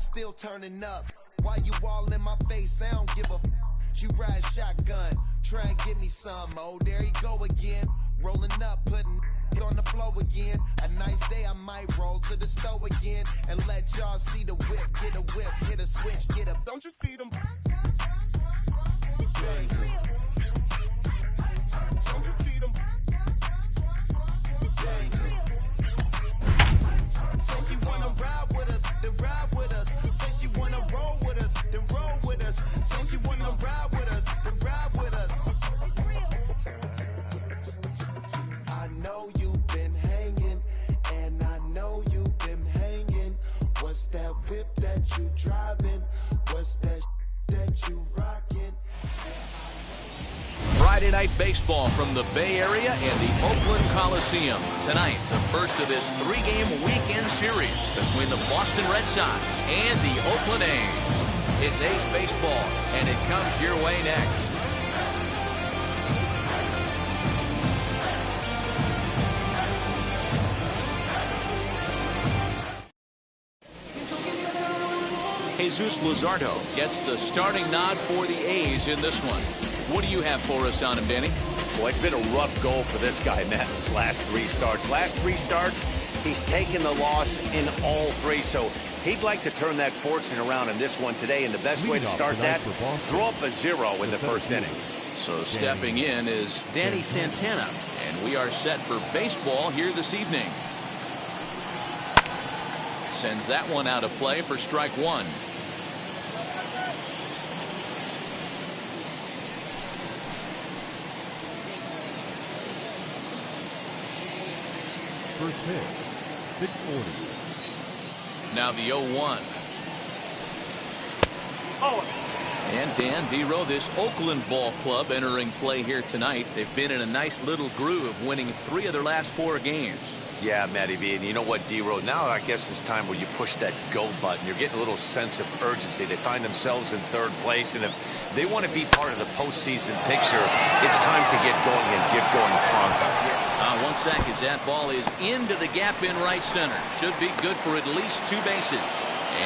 still turning up. Why you all in my face? I don't give a f. She ride shotgun, try and get me some. Oh, there he go again. Rolling up, putting on the floor again. A nice day, I might roll to the stove again and let y'all see the whip. Get a whip, hit a switch, get a. Don't you see them? Don't you see them? Say she wanna ride with us, then ride with us. Say she wanna roll with us, then roll with us. Say she wanna ride with us, then ride with us. I know you've been hanging, and I know you've been hanging. What's that whip that you driving? What's that that you rocking? Friday night baseball from the Bay Area and the Oakland Coliseum. Tonight, the first of this three-game weekend series between the Boston Red Sox and the Oakland A's. It's A's baseball, and it comes your way next. Jesus Luzardo gets the starting nod for the A's in this one. What do you have for us on him, Danny? Well, it's been a rough go for this guy, Matt, his last three starts. Last three starts, he's taken the loss in all three, so he'd like to turn that fortune around in this one today, and the best way to start that, throw up a 0 in the first inning. So stepping in is Danny Santana, and we are set for baseball here this evening. Sends that one out of play for strike one. First hit, 640. Now the 0-1. And Dan Vero, this Oakland ball club entering play here tonight. They've been in a nice little groove, winning 3 of their last 4 games. Yeah, Matty V, and you know what, D-Row, now I guess it's time where you push that go button. You're getting a little sense of urgency. They find themselves in 3rd place, and if they want to be part of the postseason picture, it's time to get going and get going pronto. One sack as that ball is into the gap in right center. Should be good for at least 2 bases.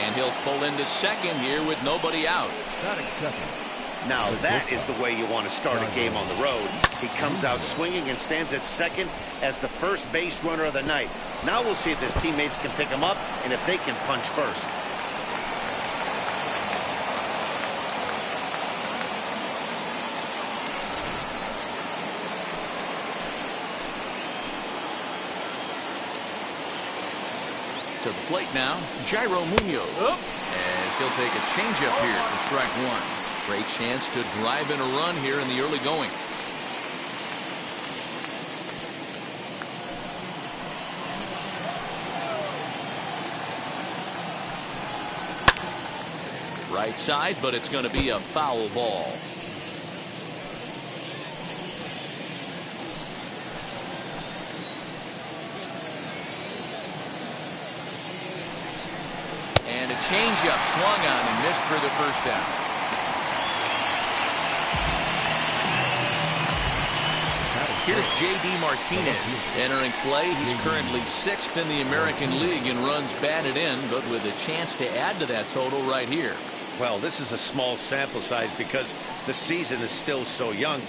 And he'll pull into second here with nobody out. Now that is the way you want to start a game on the road. He comes out swinging and stands at second as the first base runner of the night. Now we'll see if his teammates can pick him up and if they can punch first. To the plate now, Jairo Munoz. As he'll take a changeup here for strike one. Great chance to drive in a run here in the early going. Right side, but it's going to be a foul ball. And a changeup swung on and missed for the first down. Here's J.D. Martinez entering play. He's currently 6th in the American League in runs batted in, but with a chance to add to that total right here. Well, this is a small sample size because the season is still so young,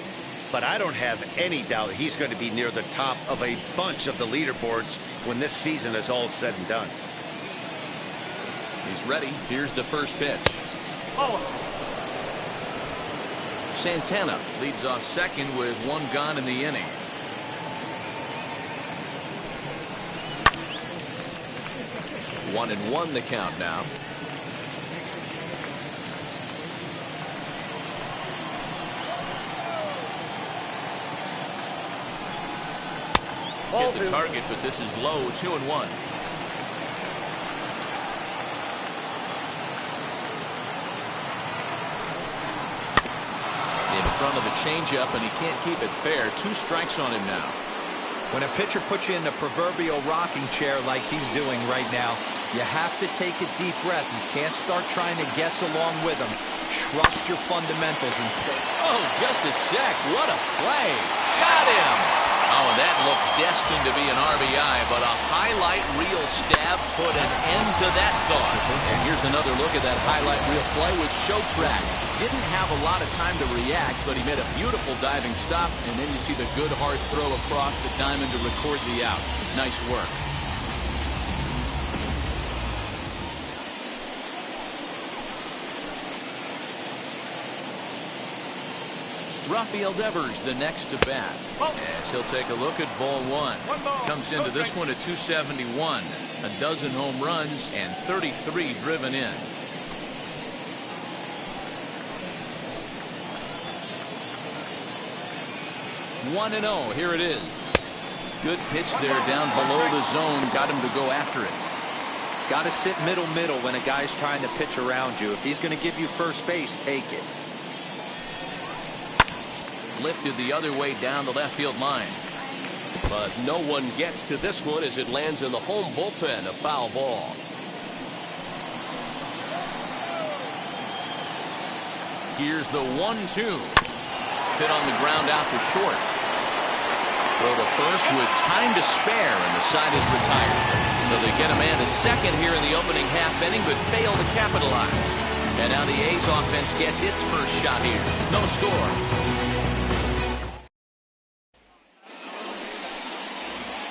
but I don't have any doubt he's going to be near the top of a bunch of the leaderboards when this season is all said and done. He's ready. Here's the first pitch. Santana leads off second with 1 gone in the inning. One and one the count now. Hit the target, but this is low. 2-1. In front of the changeup, and he can't keep it fair. 2 strikes on him now. When a pitcher puts you in the proverbial rocking chair like he's doing right now, you have to take a deep breath. You can't start trying to guess along with him. Trust your fundamentals and stay. Oh, just a sec. What a play. Got him. Oh, and that looked destined to be an RBI, but a highlight reel stab put an end to that thought. And here's another look at that highlight reel play with Showtrack. Didn't have a lot of time to react, but he made a beautiful diving stop, and then you see the good hard throw across the diamond to record the out. Nice work. Rafael Devers the next to bat, as he'll take a look at ball one. Comes into this one at 271, a dozen home runs and 33 driven in. One and 0. Here it is. Good pitch there down below the zone. Got him to go after it. Got to sit middle when a guy's trying to pitch around you. If he's going to give you first base, take it. Lifted the other way down the left field line. But no one gets to this one as it lands in the home bullpen. A foul ball. Here's the 1-2. Hit on the ground out to short. Throw to first with time to spare, and the side is retired. So they get a man to second here in the opening half inning, but fail to capitalize. And now the A's offense gets its first shot here. No score.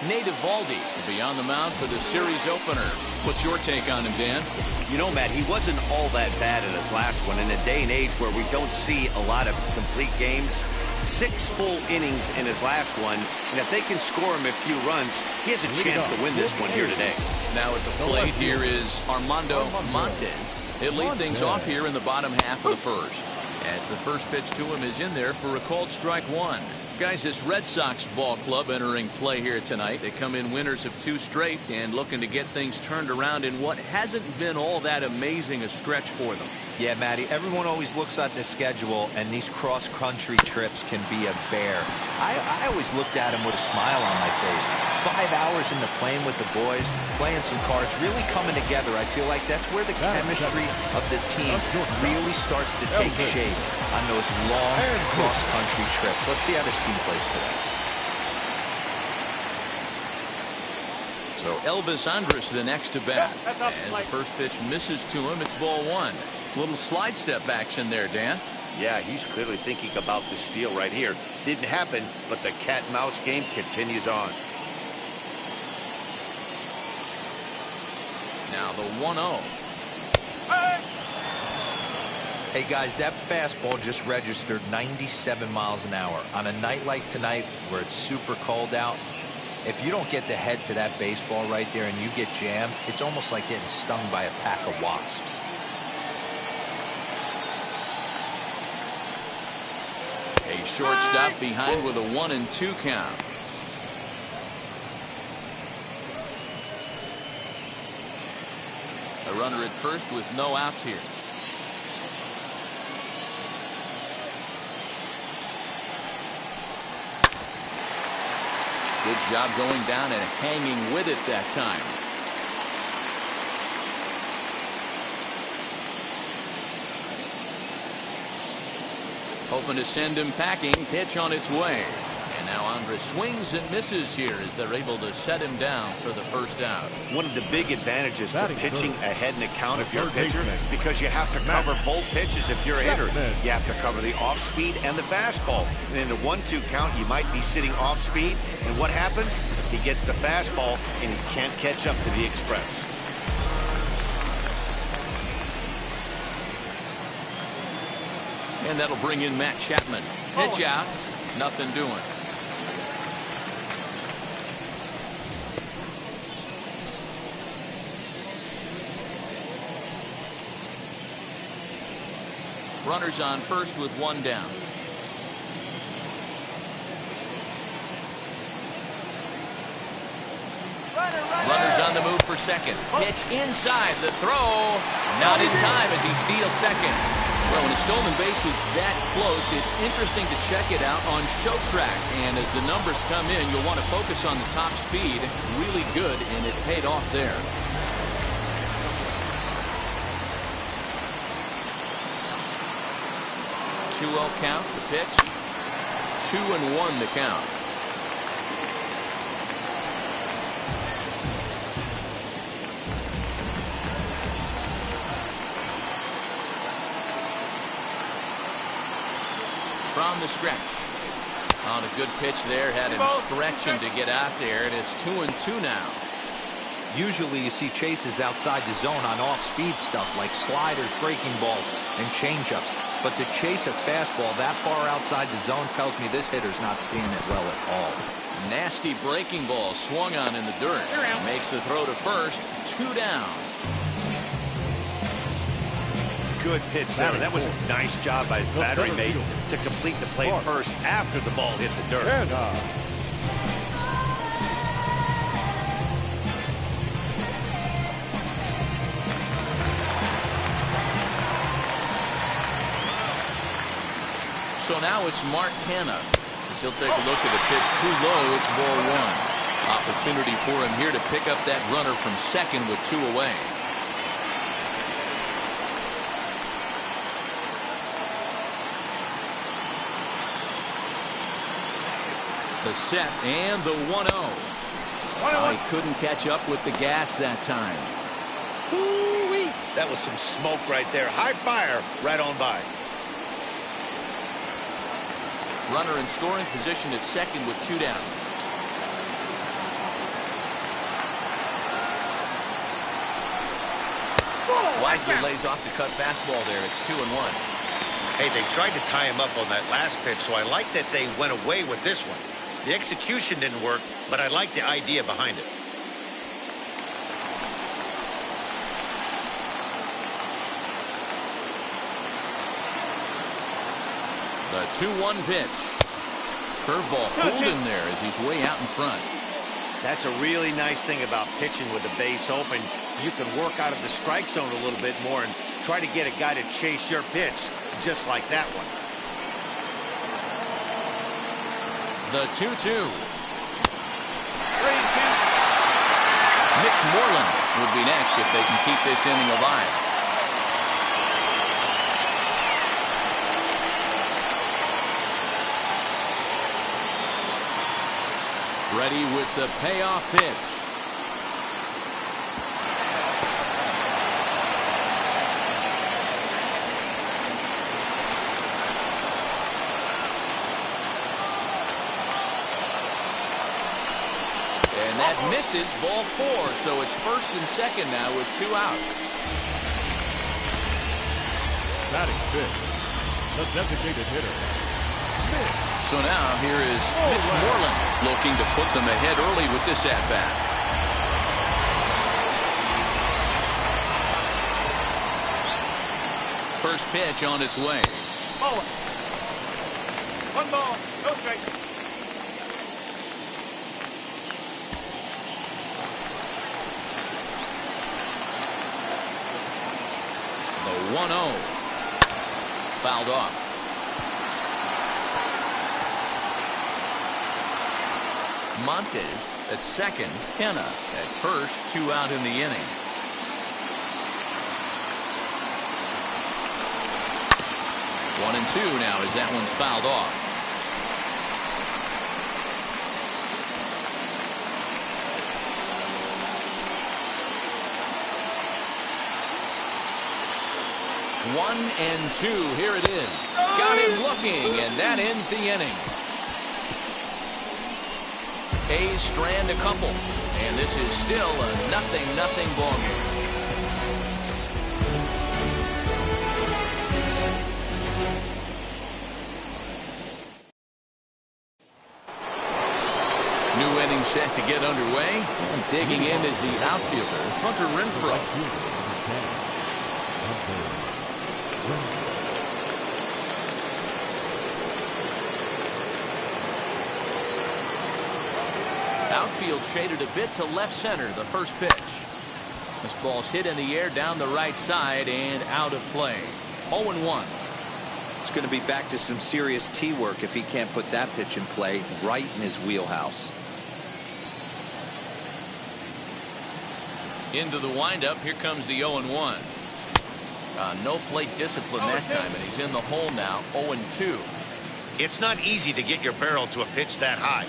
Nate Eovaldi will be on the mound for the series opener. What's your take on him, Dan? You know, Matt, he wasn't all that bad in his last one. In a day and age where we don't see a lot of complete games, 6 full innings in his last one, and if they can score him a few runs, he has a chance to win this one here today. Now at the plate here is Armando Montes. He'll lead things off here in the bottom half of the first, as the first pitch to him is in there for a called strike one. Guys, this Red Sox ball club entering play here tonight. They come in winners of 2 straight and looking to get things turned around in what hasn't been all that amazing a stretch for them. Yeah, Matty, everyone always looks at the schedule, and these cross-country trips can be a bear. I always looked at them with a smile on my face. 5 hours in the plane with the boys, playing some cards, really coming together. I feel like that's where the chemistry of the team really starts to take shape on those long cross-country trips. Let's see how this team plays today. So Elvis Andrus the next to bat. As the first pitch misses to him, it's ball one. Little slide step action there, Dan. Yeah, he's clearly thinking about the steal right here. Didn't happen, but the cat and mouse game continues on. Now the 1-0. Hey guys, that fastball just registered 97 miles an hour. On a night like tonight where it's super cold out, if you don't get to head to that baseball right there and you get jammed, it's almost like getting stung by a pack of wasps. A shortstop behind with a 1-2 count. A runner at first with no outs here. Good job going down and hanging with it that time. Hoping to send him packing. Pitch on its way. And now Andrus swings and misses here as they're able to set him down for the first out. One of the big advantages to pitching ahead in the count if you're a pitcher, because you have to cover both pitches if you're a hitter. You have to cover the off speed and the fastball. And in the 1-2 count, you might be sitting off speed. And what happens? He gets the fastball and he can't catch up to the express. And that'll bring in Matt Chapman. Pitch out. Nothing doing. Runners on first with one down. Runners on the move for second. Pitch inside. The throw. Not in time as he steals second. Well, when a stolen base is that close, it's interesting to check it out on Showtrack. And as the numbers come in, you'll want to focus on the top speed. Really good, and it paid off there. Two-0 count, the pitch. 2-1 the count. from the stretch. On a good pitch there, had him stretching to get out there, and it's 2-2 now. Usually you see chases outside the zone on off-speed stuff like sliders, breaking balls, and changeups. But to chase a fastball that far outside the zone tells me this hitter's not seeing it well at all. Nasty breaking ball swung on in the dirt. Makes the throw to first. 2 down. Good pitch there. That was a nice job by his battery mate to complete the play first after the ball hit the dirt. So now it's Mark Canha. As he'll take a look at the pitch too low. It's ball 1. Opportunity for him here to pick up that runner from second with 2 away. The set and the 1-0. Oh, he couldn't catch up with the gas that time. Woo-wee. That was some smoke right there. High fire right on by. Runner in scoring position at second with 2 down. Wisely lays off the cut fastball there. It's 2-1. Hey, they tried to tie him up on that last pitch, so I like that they went away with this one. The execution didn't work, but I like the idea behind it. The 2-1 pitch. Curveball fooled him there as he's way out in front. That's a really nice thing about pitching with the base open. You can work out of the strike zone a little bit more and try to get a guy to chase your pitch, just like that one. The 2-2. Mitch Moreland would be next if they can keep this inning alive. Ready with the payoff pitch. And that misses, ball 4. So it's first and second now with 2 out. Batting fifth, the designated hitter, Mitch. So now here is Mitch Moreland looking to put them ahead early with this at-bat. First pitch on its way. 1 ball, no strike. The 1-0. Fouled off. Montes at second. Canha at first. 2 out in the inning. One and 2 now as that one's fouled off. One and 2. Here it is. Got him looking, and that ends the inning. A's strand a couple, and this is still a 0-0 ball game. New inning set to get underway, and digging in is the outfielder, Hunter Renfroe. Outfield shaded a bit to left center. The first pitch. This ball's hit in the air down the right side and out of play. 0-1. It's going to be back to some serious tee work if he can't put that pitch in play right in his wheelhouse. Into the windup. Here comes the 0-1. No plate discipline that time, and he's in the hole now. 0-2. It's not easy to get your barrel to a pitch that high.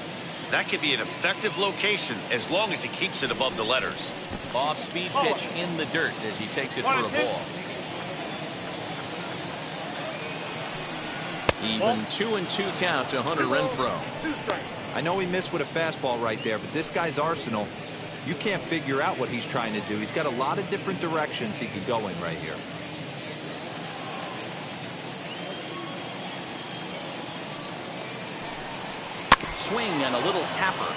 That could be an effective location as long as he keeps it above the letters. Off-speed pitch in the dirt as he takes it for a ball. Even 2-2 count to Hunter Renfroe. 2 strikes. I know he missed with a fastball right there, but this guy's arsenal, you can't figure out what he's trying to do. He's got a lot of different directions he could go in right here. Swing and a little tapper.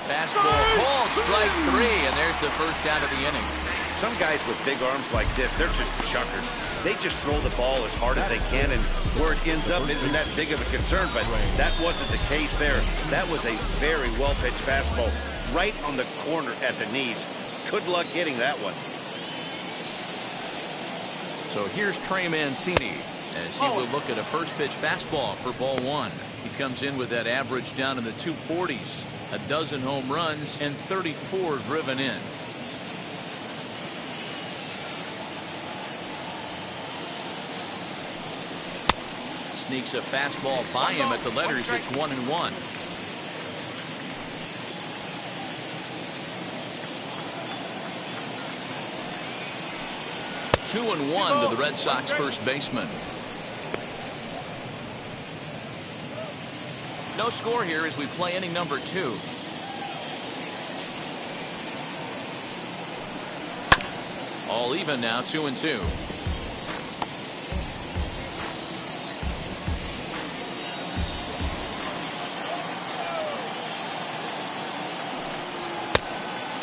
Fastball called, strike 3, and there's the first out of the inning. Some guys with big arms like this, they're just chuckers. They just throw the ball as hard as they can, and where it ends up isn't that big of a concern, but that wasn't the case there. That was a very well-pitched fastball right on the corner at the knees. Good luck hitting that one. So here's Trey Mancini as he will look at a first pitch fastball for ball 1. He comes in with that average down in the 240s. A dozen home runs and 34 driven in. Sneaks a fastball by him at the letters. It's 1-1. Two and 1 to the Red Sox first baseman. No score here as we play inning number 2. All even now, 2-2.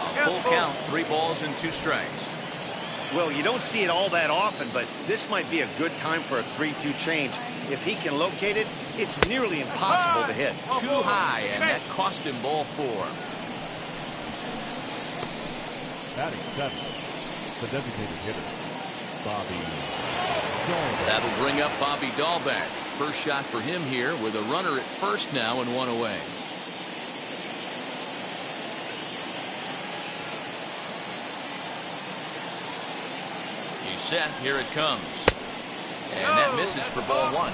A full count, 3 balls and 2 strikes. Well, you don't see it all that often, but this might be a good time for a 3-2 change. If he can locate it, it's nearly impossible to hit. Too high, and that cost him ball 4. Batting 7, the designated hitter, Bobby Dahlbeck. That'll bring up Bobby Dahlbeck. First shot for him here with a runner at first now and 1 away. He's set. Here it comes. And that misses for ball 1.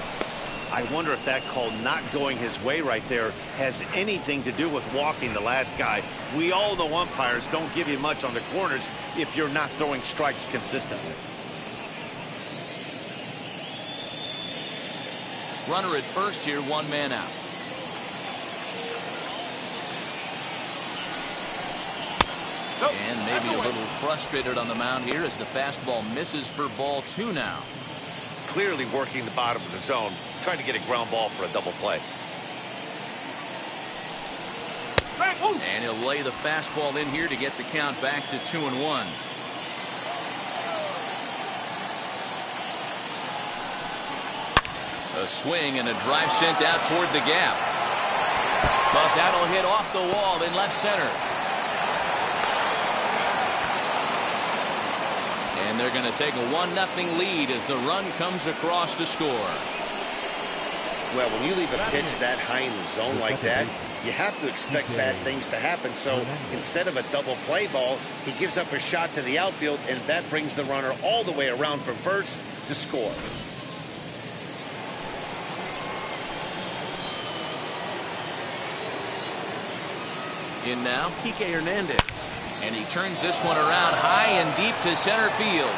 I wonder if that call not going his way right there has anything to do with walking the last guy. We all know umpires don't give you much on the corners if you're not throwing strikes consistently. Runner at first here, 1 man out. And maybe a little frustrated on the mound here as the fastball misses for ball 2 now. Clearly working the bottom of the zone, trying to get a ground ball for a double play. And he'll lay the fastball in here to get the count back to 2-1. A swing and a drive sent out toward the gap. But that'll hit off the wall in left center. And they're going to take a 1-0 lead as the run comes across to score. Well, when you leave a pitch that high in the zone like that, you have to expect bad things to happen. So instead of a double play ball, he gives up a shot to the outfield, and that brings the runner all the way around from first to score. In now, Kike Hernandez. And he turns this one around high and deep to center field.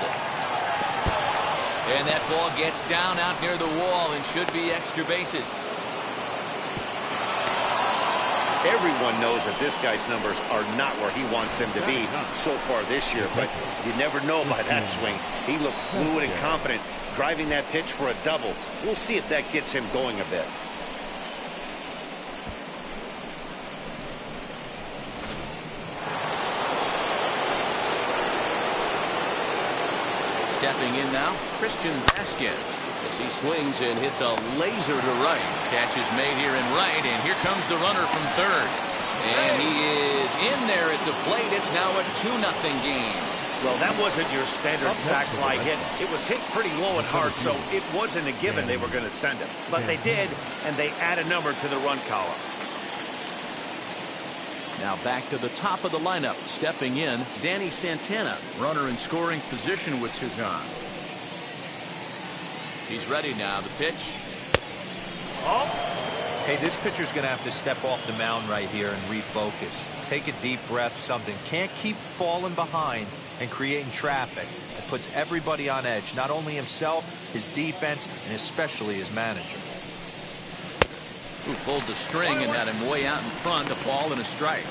And that ball gets down out near the wall and should be extra bases. Everyone knows that this guy's numbers are not where he wants them to be so far this year, but you never know by that swing. He looked fluid and confident, driving that pitch for a double. We'll see if that gets him going a bit. Stepping in now, Christian Vasquez as he swings and hits a laser to right. Catch is made here in right, and here comes the runner from third. And he is in there at the plate. It's now a 2-0 game. Well, that wasn't your standard sac fly hit. It was hit pretty low and hard, so it wasn't a given they were going to send him. But they did, and they add a number to the run column. Now back to the top of the lineup. Stepping in, Danny Santana, runner in scoring position with 2 gone. He's ready now. The pitch. Hey, this pitcher's going to have to step off the mound right here and refocus. Take a deep breath, something. Can't keep falling behind and creating traffic. It puts everybody on edge, not only himself, his defense, and especially his manager. Who pulled the string and had him way out in front, a ball and a strike.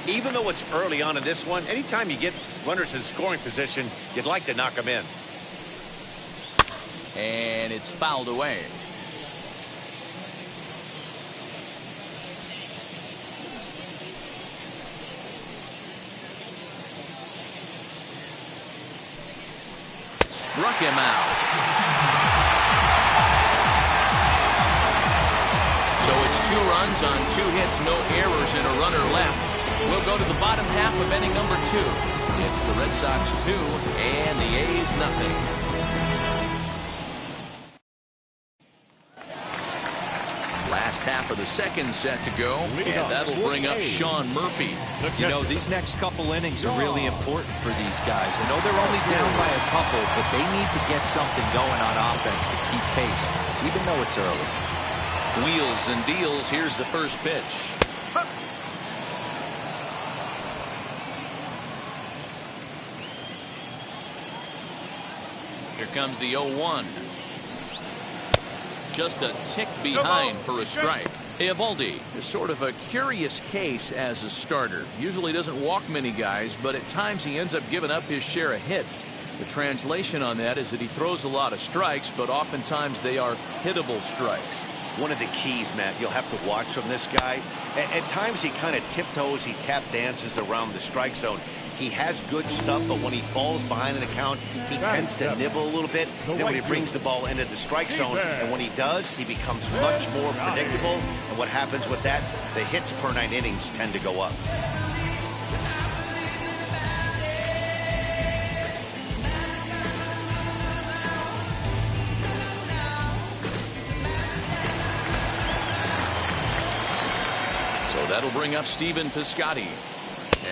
Even though it's early on in this one, anytime you get runners in scoring position, you'd like to knock them in. And it's fouled away. Struck him out. So it's 2 runs on 2 hits, no errors, and a runner left. We'll go to the bottom half of inning number 2. It's the Red Sox 2 and the A's nothing. Last half of the second set to go, and that'll bring up Sean Murphy. You know, these next couple innings are really important for these guys. I know they're only down by a couple, but they need to get something going on offense to keep pace, even though it's early. Wheels and deals. Here's the first pitch. Here comes the 0-1. Just a tick behind for a strike. Eovaldi is sort of a curious case as a starter. Usually doesn't walk many guys, but at times he ends up giving up his share of hits. The translation on that is that he throws a lot of strikes, but oftentimes they are hittable strikes. One of the keys, Matt, you'll have to watch from this guy. At times he kind of tiptoes, he tap dances around the strike zone. He has good stuff, but when he falls behind in the count, he tends to nibble a little bit. Then when he brings the ball into the strike zone, and when he does, he becomes much more predictable. And what happens with that? The hits per 9 innings tend to go up. So that'll bring up Stephen Piscotty.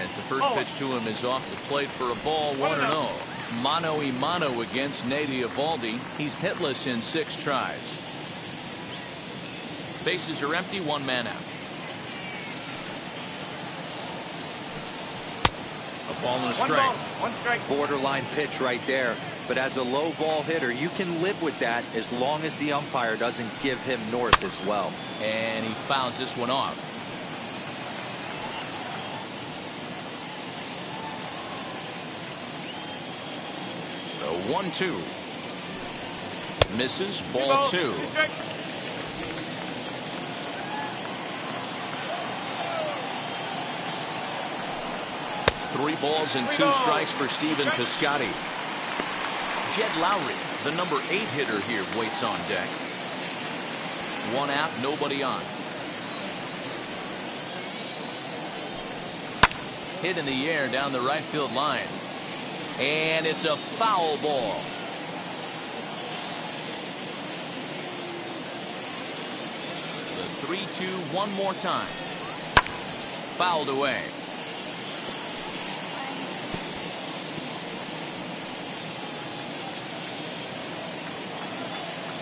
As the first pitch to him is off the plate for a ball, 1-0. Mano a mano against Nate Eovaldi. He's hitless in 6 tries. Bases are empty, 1 man out. A ball and a strike. 1 strike. Borderline pitch right there. But as a low ball hitter, you can live with that as long as the umpire doesn't give him north as well. And he fouls this one off. The 1-2. Misses, ball 2. Three balls and 2 strikes for Stephen Piscotty. Jed Lowry, the number 8 hitter here, waits on deck. 1 out, nobody on. Hit in the air down the right field line. And it's a foul ball. The 3-2 one more time. Fouled away.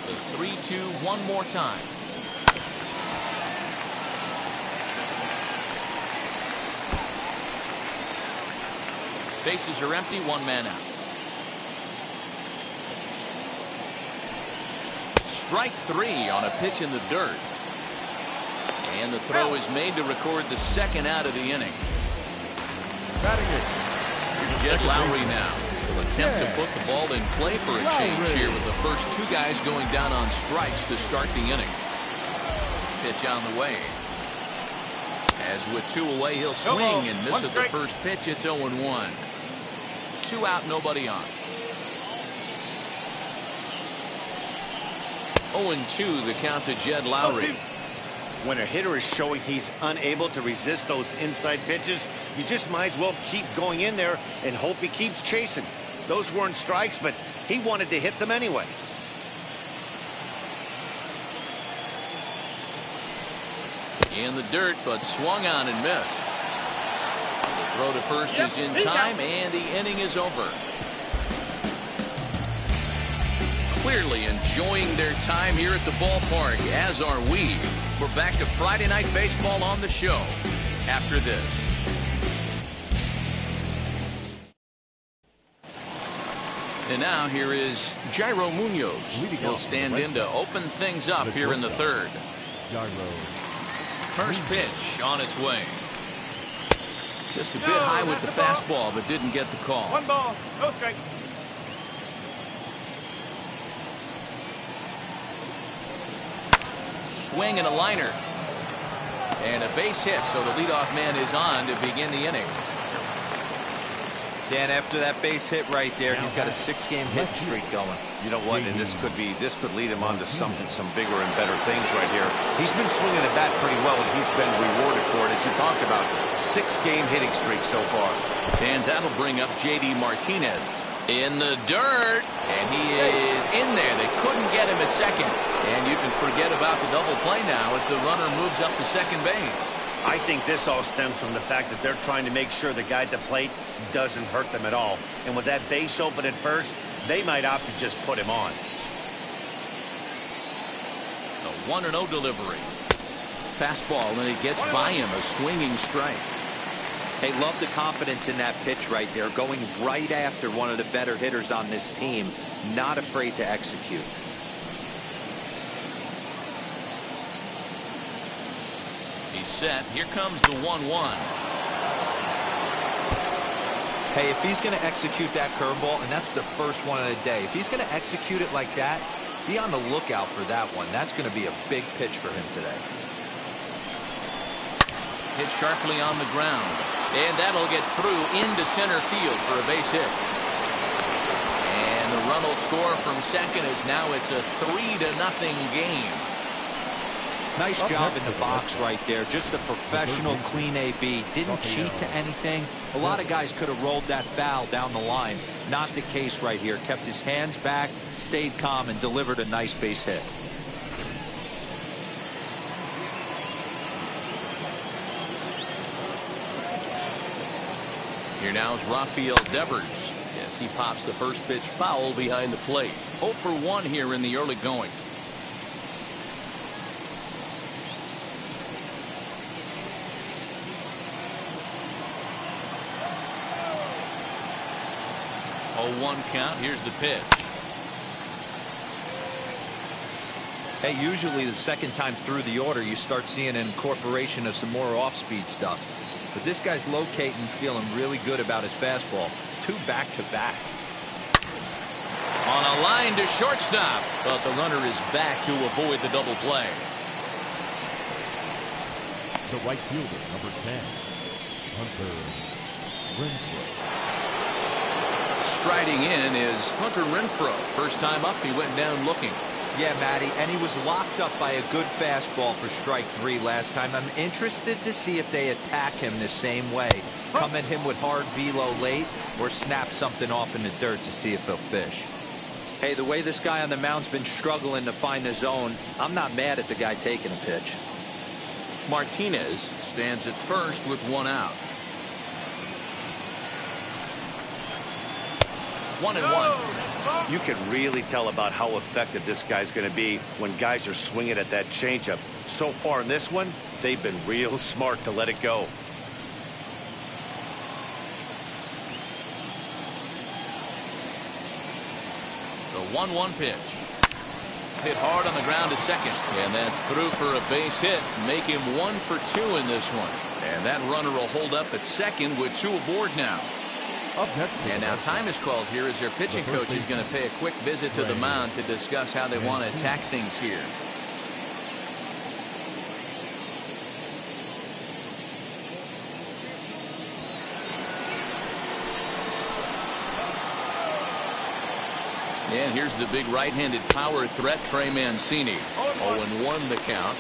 The 3-2 one more time. Bases are empty, 1 man out. Strike 3 on a pitch in the dirt. And the throw is made to record the 2nd out of the inning. Jed Lowry now will attempt to put the ball in play for a change here with the first 2 guys going down on strikes to start the inning. Pitch on the way. As with 2 away, he'll swing and miss at the first pitch. It's 0-1. 2 out, nobody on. 0-2 the count to Jed Lowry. When a hitter is showing he's unable to resist those inside pitches, you just might as well keep going in there and hope he keeps chasing. Those weren't strikes, but he wanted to hit them anyway. In the dirt, but swung on and missed. The throw to first is in time, and the inning is over. Clearly enjoying their time here at the ballpark, as are we. We're back to Friday Night Baseball on the show after this. And now here is Jairo Munoz. He'll stand in to open things up here in the third. First pitch on its way. Just a bit high with the fastball, but didn't get the call. 1 ball, no strike. Swing and a liner. And a base hit, so the leadoff man is on to begin the inning. Dan, after that base hit right there, he's got a 6-game hit streak going. You know what? And this could lead him on to some bigger and better things right here. He's been swinging the bat pretty well, and he's been rewarded for it, as you talked about. 6-game hitting streak so far. And that'll bring up J.D. Martinez in the dirt, and he is in there. They couldn't get him at second, and you can forget about the double play now as the runner moves up to second base. I think this all stems from the fact that they're trying to make sure the guy at the plate doesn't hurt them at all. And with that base open at first, they might opt to just put him on. The 1-0 delivery. Fastball, and it gets by him, a swinging strike. Hey, love the confidence in that pitch right there, going right after one of the better hitters on this team, not afraid to execute. He's set. Here comes the 1-1. Hey, if he's going to execute that curveball, and that's the first one of the day, if he's going to execute it like that, be on the lookout for that one. That's going to be a big pitch for him today. Hit sharply on the ground, and that'll get through into center field for a base hit. And the run will score from second as now it's a 3-0 game. Nice job in the box right there. Just a professional, clean AB. Didn't cheat to anything. A lot of guys could have rolled that foul down the line. Not the case right here. Kept his hands back, stayed calm, and delivered a nice base hit. Here now is Rafael Devers. Yes, he pops the first pitch foul behind the plate. 0 for 1 here in the early going. One count. Here's the pitch. Hey, usually the second time through the order you start seeing an incorporation of some more off-speed stuff. But this guy's locating, feeling really good about his fastball. 2 back-to-back. On a line to shortstop, but the runner is back to avoid the double play. The right fielder, number 10, Hunter Renfroe. Striding in is Hunter Renfroe. First time up, he went down looking. Yeah, Matty, and he was locked up by a good fastball for strike 3 last time. I'm interested to see if they attack him the same way. Come at him with hard velo late or snap something off in the dirt to see if he'll fish. Hey, the way this guy on the mound's been struggling to find the zone, I'm not mad at the guy taking a pitch. Martinez stands at first with 1 out. 1-1. You can really tell about how effective this guy's going to be when guys are swinging at that changeup. So far in this one, they've been real smart to let it go. The 1-1 pitch. Hit hard on the ground to second, and that's through for a base hit. Make him 1 for 2 in this one. And that runner will hold up at second with 2 aboard now. And now time is called here as their pitching coach is going to pay a quick visit to the mound to discuss how they want to attack things here. And here's the big right-handed power threat, Trey Mancini. 0-1 the count.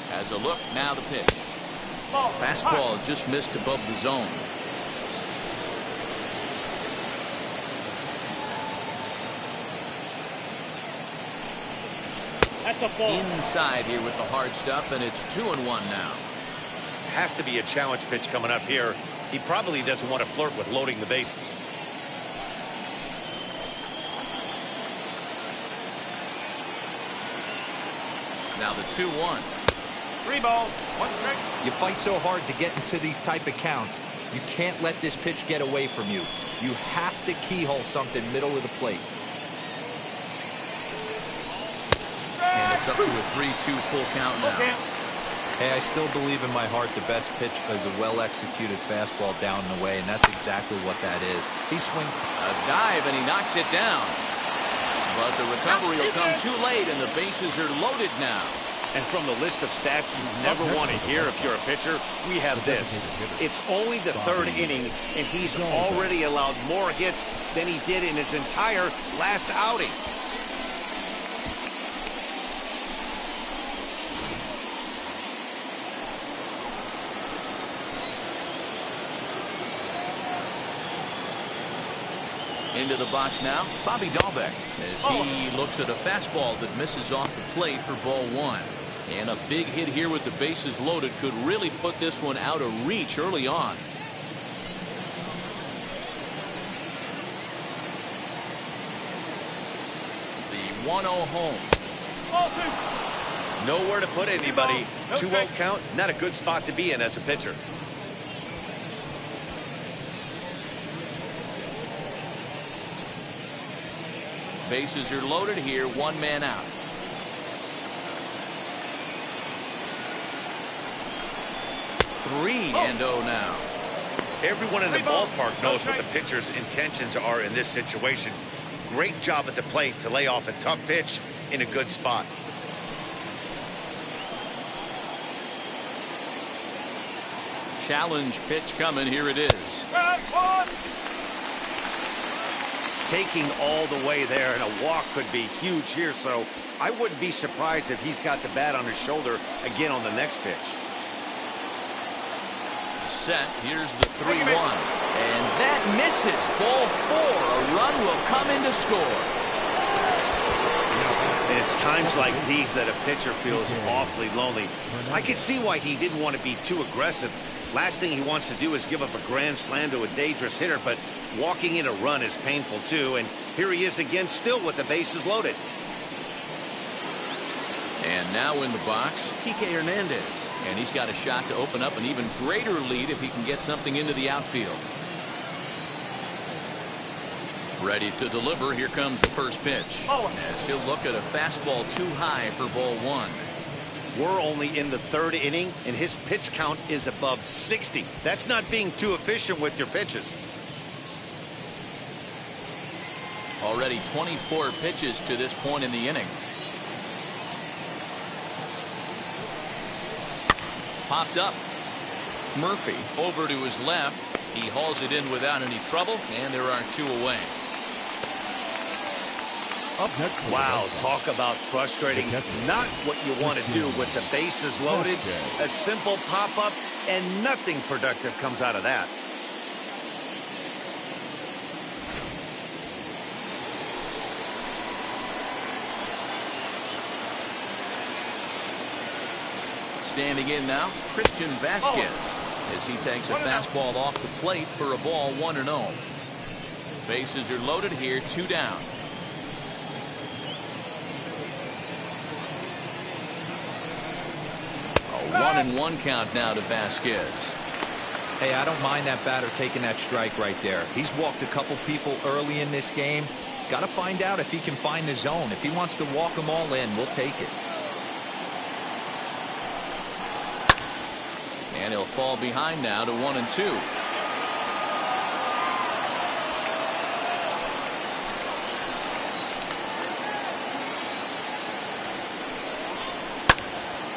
Has a look, now the pitch. Fastball just missed above the zone. That's a ball. Inside here with the hard stuff, and it's 2-1 now. has to be a challenge pitch coming up here. He probably doesn't want to flirt with loading the bases. Now the 2-1. 3 balls, 1 strike. You fight so hard to get into these type of counts. You can't let this pitch get away from you. You have to keyhole something middle of the plate. And it's up to a 3-2 full count now. Okay. Hey, I still believe in my heart the best pitch is a well-executed fastball down and away, and that's exactly what that is. He swings A dive, and he knocks it down. But the recovery will come too late, and the bases are loaded now. And from the list of stats you never want to hear if you're a pitcher, we have this. It's only the 3rd inning, and he's already allowed more hits than he did in his entire last outing. Into the box now, Bobby Dahlbeck, as he looks at a fastball that misses off the plate for ball 1. And a big hit here with the bases loaded could really put this one out of reach early on. The 1-0 home. Ball 2. Nowhere to put anybody. No 2-0 strike. count, not a good spot to be in as a pitcher. Bases are loaded here, 1 man out. Three and 0 now. Everyone in the ballpark knows what the pitcher's intentions are in this situation. Great job at the plate to lay off a tough pitch in a good spot. Challenge pitch coming. Here it is. Taking all the way there, and a walk could be huge here, so I wouldn't be surprised if he's got the bat on his shoulder again on the next pitch. Set. Here's the 3-1. And that misses. Ball 4. A run will come in to score. And it's times like these that a pitcher feels awfully lonely. I can see why he didn't want to be too aggressive. Last thing he wants to do is give up a grand slam to a dangerous hitter, but walking in a run is painful too. And here he is again, still with the bases loaded. And now in the box, Kike Hernandez. And he's got a shot to open up an even greater lead if he can get something into the outfield. Ready to deliver. Here comes the first pitch. As he'll look at a fastball too high for ball 1. We're only in the 3rd inning, and his pitch count is above 60. That's not being too efficient with your pitches. Already 24 pitches to this point in the inning. Popped up. Murphy over to his left. He hauls it in without any trouble, and there are 2 away. Up next. Wow, talk about frustrating. Not what you want to do with the bases loaded. A simple pop-up, and nothing productive comes out of that. Standing in now, Christian Vasquez, as he takes a fastball off the plate for a ball 1-0. Bases are loaded here, 2 down. A 1-1 count now to Vasquez. Hey, I don't mind that batter taking that strike right there. He's walked a couple people early in this game. Got to find out if he can find the zone. If he wants to walk them all in, we'll take it. And he'll fall behind now to 1-2.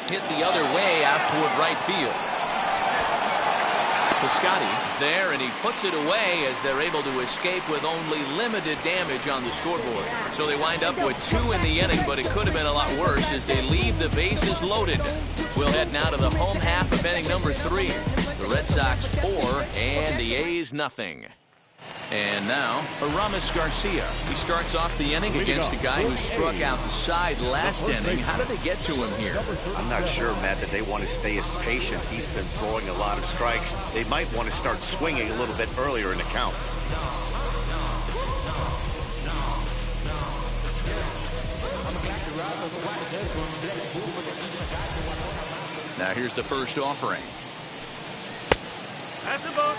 Hit the other way out toward right field. Piscotty is there, and he puts it away as they're able to escape with only limited damage on the scoreboard. So they wind up with 2 in the inning, but it could have been a lot worse as they leave the bases loaded. We'll head now to the home half of inning number 3. The Red Sox 4 and the A's nothing. And now, Aramis Garcia. He starts off the inning against a guy who struck out the side last inning. How did they get to him here? I'm not sure, Matt, that they want to stay as patient. He's been throwing a lot of strikes. They might want to start swinging a little bit earlier in the count. Now here's the first offering. That's the ball.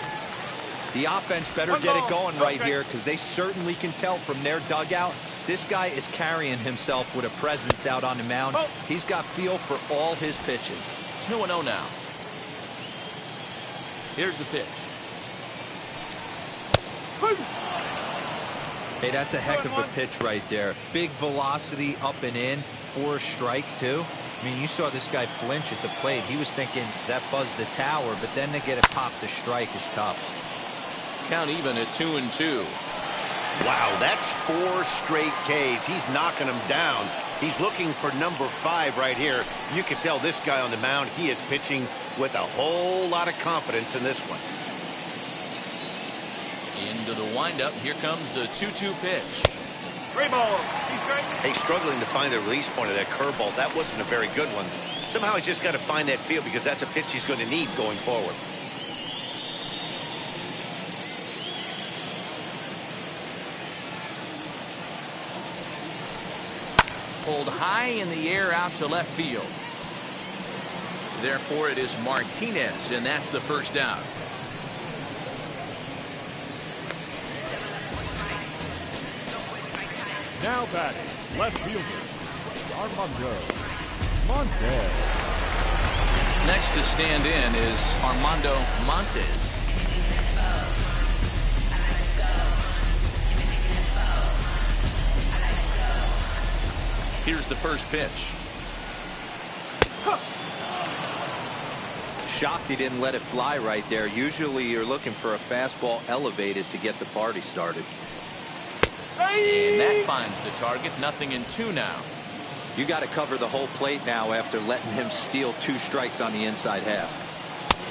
The offense better get it going right here, because they certainly can tell from their dugout this guy is carrying himself with a presence out on the mound. He's got feel for all his pitches. It's 2-0 now. Here's the pitch. Hey, that's a heck of a pitch right there. Big velocity up and in for a strike, too. I mean, you saw this guy flinch at the plate. He was thinking that buzzed the tower, but then to get it popped to strike is tough. Count even at 2-2. Wow, that's 4 straight Ks. He's knocking them down. He's looking for number 5 right here. You can tell this guy on the mound, he is pitching with a whole lot of confidence in this one. Into the windup. Here comes the 2-2 pitch. 3 balls. 2 strikes. Hey, struggling to find the release point of that curveball. That wasn't a very good one. Somehow he's just got to find that feel, because that's a pitch he's going to need going forward. Pulled high in the air out to left field. Therefore, it is Martinez, and that's the first out. Now batting, left fielder, Armando Montes. Next to stand in is Armando Montes. Here's the first pitch. Shocked he didn't let it fly right there. Usually you're looking for a fastball elevated to get the party started. And that finds the target. 0-2 now. You got to cover the whole plate now after letting him steal 2 strikes on the inside half.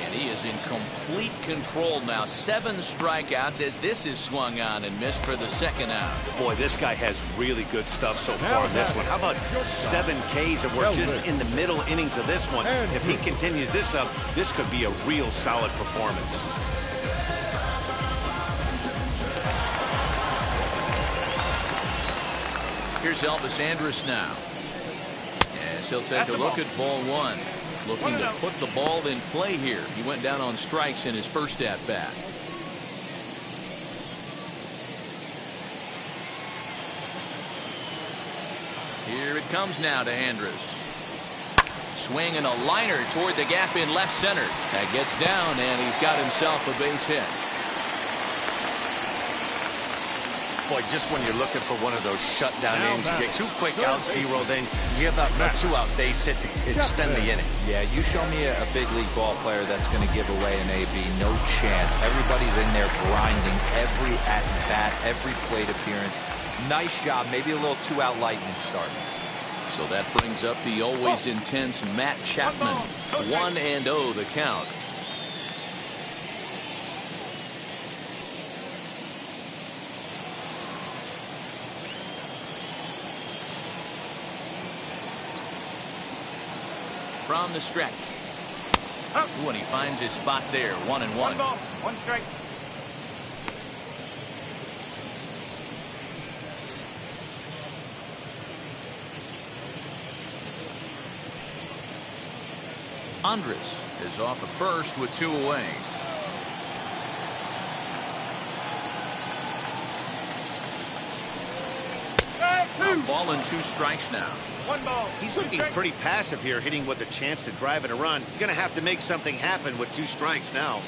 And he is in complete control now. 7 strikeouts as this is swung on and missed for the second out. Boy, this guy has really good stuff so far in this one. How about 7 Ks, and we're just in the middle innings of this one. If he continues this up, this could be a real solid performance. Here's Elvis Andrus now, as he'll take a look at ball 1. Looking to put the ball in play here. He went down on strikes in his first at bat. Here it comes now to Andrus. Swing and a liner toward the gap in left center. That gets down, and he's got himself a base hit. Boy, just when you're looking for one of those shutdown innings, you get 2 quick outs, D-roll, then you have that 2-out base hit to extend the inning. Yeah, you show me a big league ball player that's going to give away an AB. No chance. Everybody's in there grinding every at-bat, every plate appearance. Nice job. Maybe a little 2-out lightning start. So that brings up the always intense Matt Chapman. 1-0 the count. From the stretch. Ooh, and he finds his spot there. 1-1. 1 ball, 1 strike. Andrus is off at first with 2 away. A ball and 2 strikes now. 1 ball. He's looking pretty passive here, hitting with a chance to drive in a run. You're going to have to make something happen with 2 strikes now.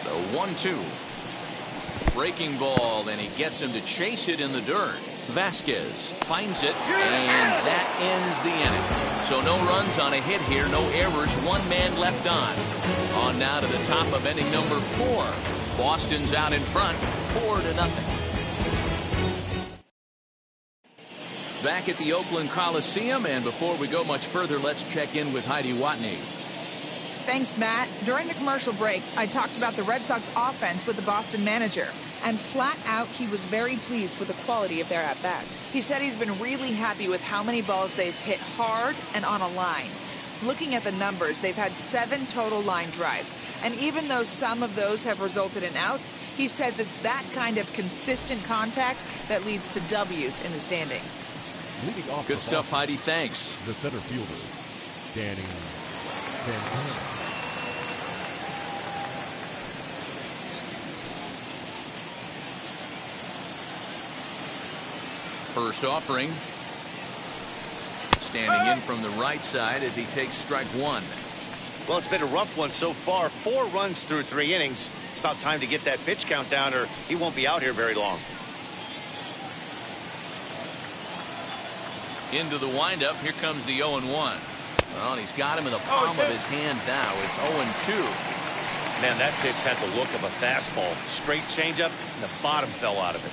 The 1-2. Breaking ball, and he gets him to chase it in the dirt. Vasquez finds it, and that ends the inning. So no runs on a hit here, no errors, 1 man left on. On now to the top of inning number 4. Boston's out in front, 4-0. Back at the Oakland Coliseum, and before we go much further, let's check in with Heidi Watney. Thanks, Matt. During the commercial break, I talked about the Red Sox offense with the Boston manager. And flat out, he was very pleased with the quality of their at-bats. He said he's been really happy with how many balls they've hit hard and on a line. Looking at the numbers, they've had 7 total line drives. And even though some of those have resulted in outs, he says it's that kind of consistent contact that leads to W's in the standings. Leading off Good stuff, Heidi. Thanks. the center fielder, Danny Santana. First offering. Standing in from the right side as he takes strike 1. Well, it's been a rough one so far. 4 runs through 3 innings. It's about time to get that pitch count down or he won't be out here very long. Into the windup. Here comes the 0-1. Well, and he's got him in the palm of his hand now. It's 0-2. Man, that pitch had the look of a fastball. Straight changeup, and the bottom fell out of it.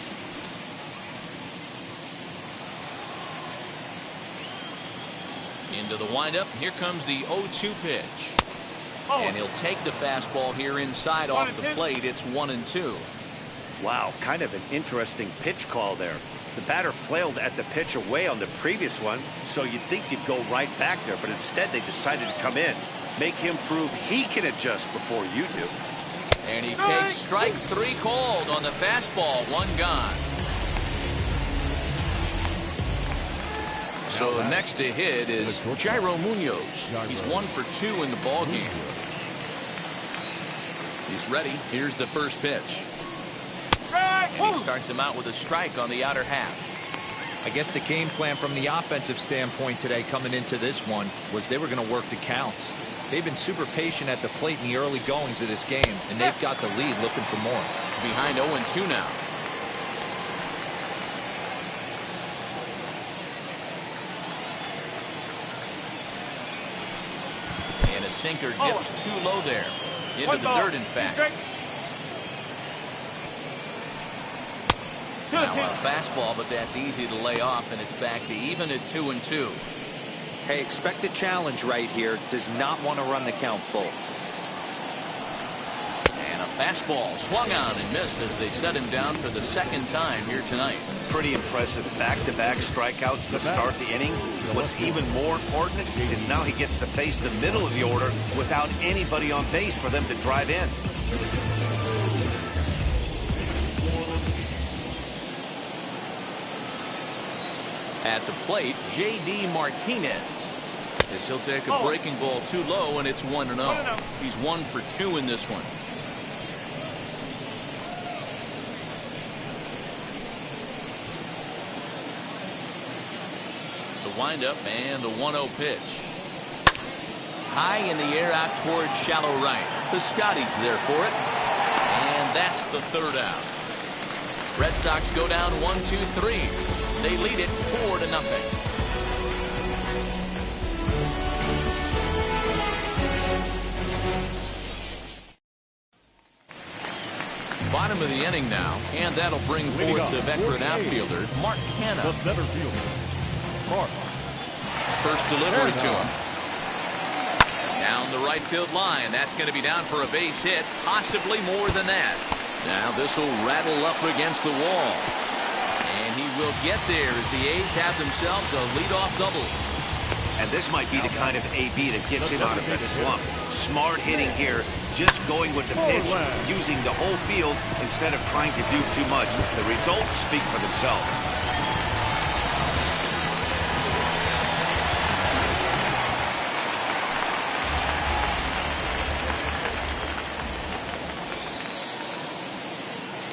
Into the windup. Here comes the 0-2 pitch. And he'll take the fastball here inside off the plate. It's 1-2. Wow, kind of an interesting pitch call there. The batter flailed at the pitch away on the previous one, so you'd think you'd go right back there, but instead they decided to come in. Make him prove he can adjust before you do. And he takes strike 3 called on the fastball. 1 gone. So next to hit is Jairo Munoz. He's 1 for 2 in the ball game. He's ready. Here's the first pitch. And he starts him out with a strike on the outer half. I guess the game plan from the offensive standpoint today coming into this one was they were going to work the counts. They've been super patient at the plate in the early goings of this game, and they've got the lead looking for more. Behind 0-2 now. And a sinker dips too low there. Into the dirt, in fact. Now a fastball, but that's easy to lay off, and it's back to even at 2-2. Hey, expect a challenge right here. Does not want to run the count full. And a fastball swung on and missed as they set him down for the 2nd time here tonight. It's pretty impressive. Back-to-back strikeouts to start the inning. What's even more important is now he gets to face the middle of the order without anybody on base for them to drive in. At the plate, J.D. Martinez. As he'll take a breaking ball too low, and it's 1-0. He's 1 for 2 in this one. The windup and the 1-0 pitch. High in the air out towards shallow right. Piscotty's there for it. And that's the 3rd out. Red Sox go down 1-2-3. They lead it 4-0. Bottom of the inning now, and that'll bring forth the veteran outfielder, Mark Canha. The center fielder, Mark. First delivery to him. Down the right field line. That's going to be down for a base hit, possibly more than that. Now this will rattle up against the wall. And he will get there as the A's have themselves a leadoff double. And this might be the kind of AB that gets him out of that slump. Smart hitting here, just going with the pitch, using the whole field instead of trying to do too much. The results speak for themselves.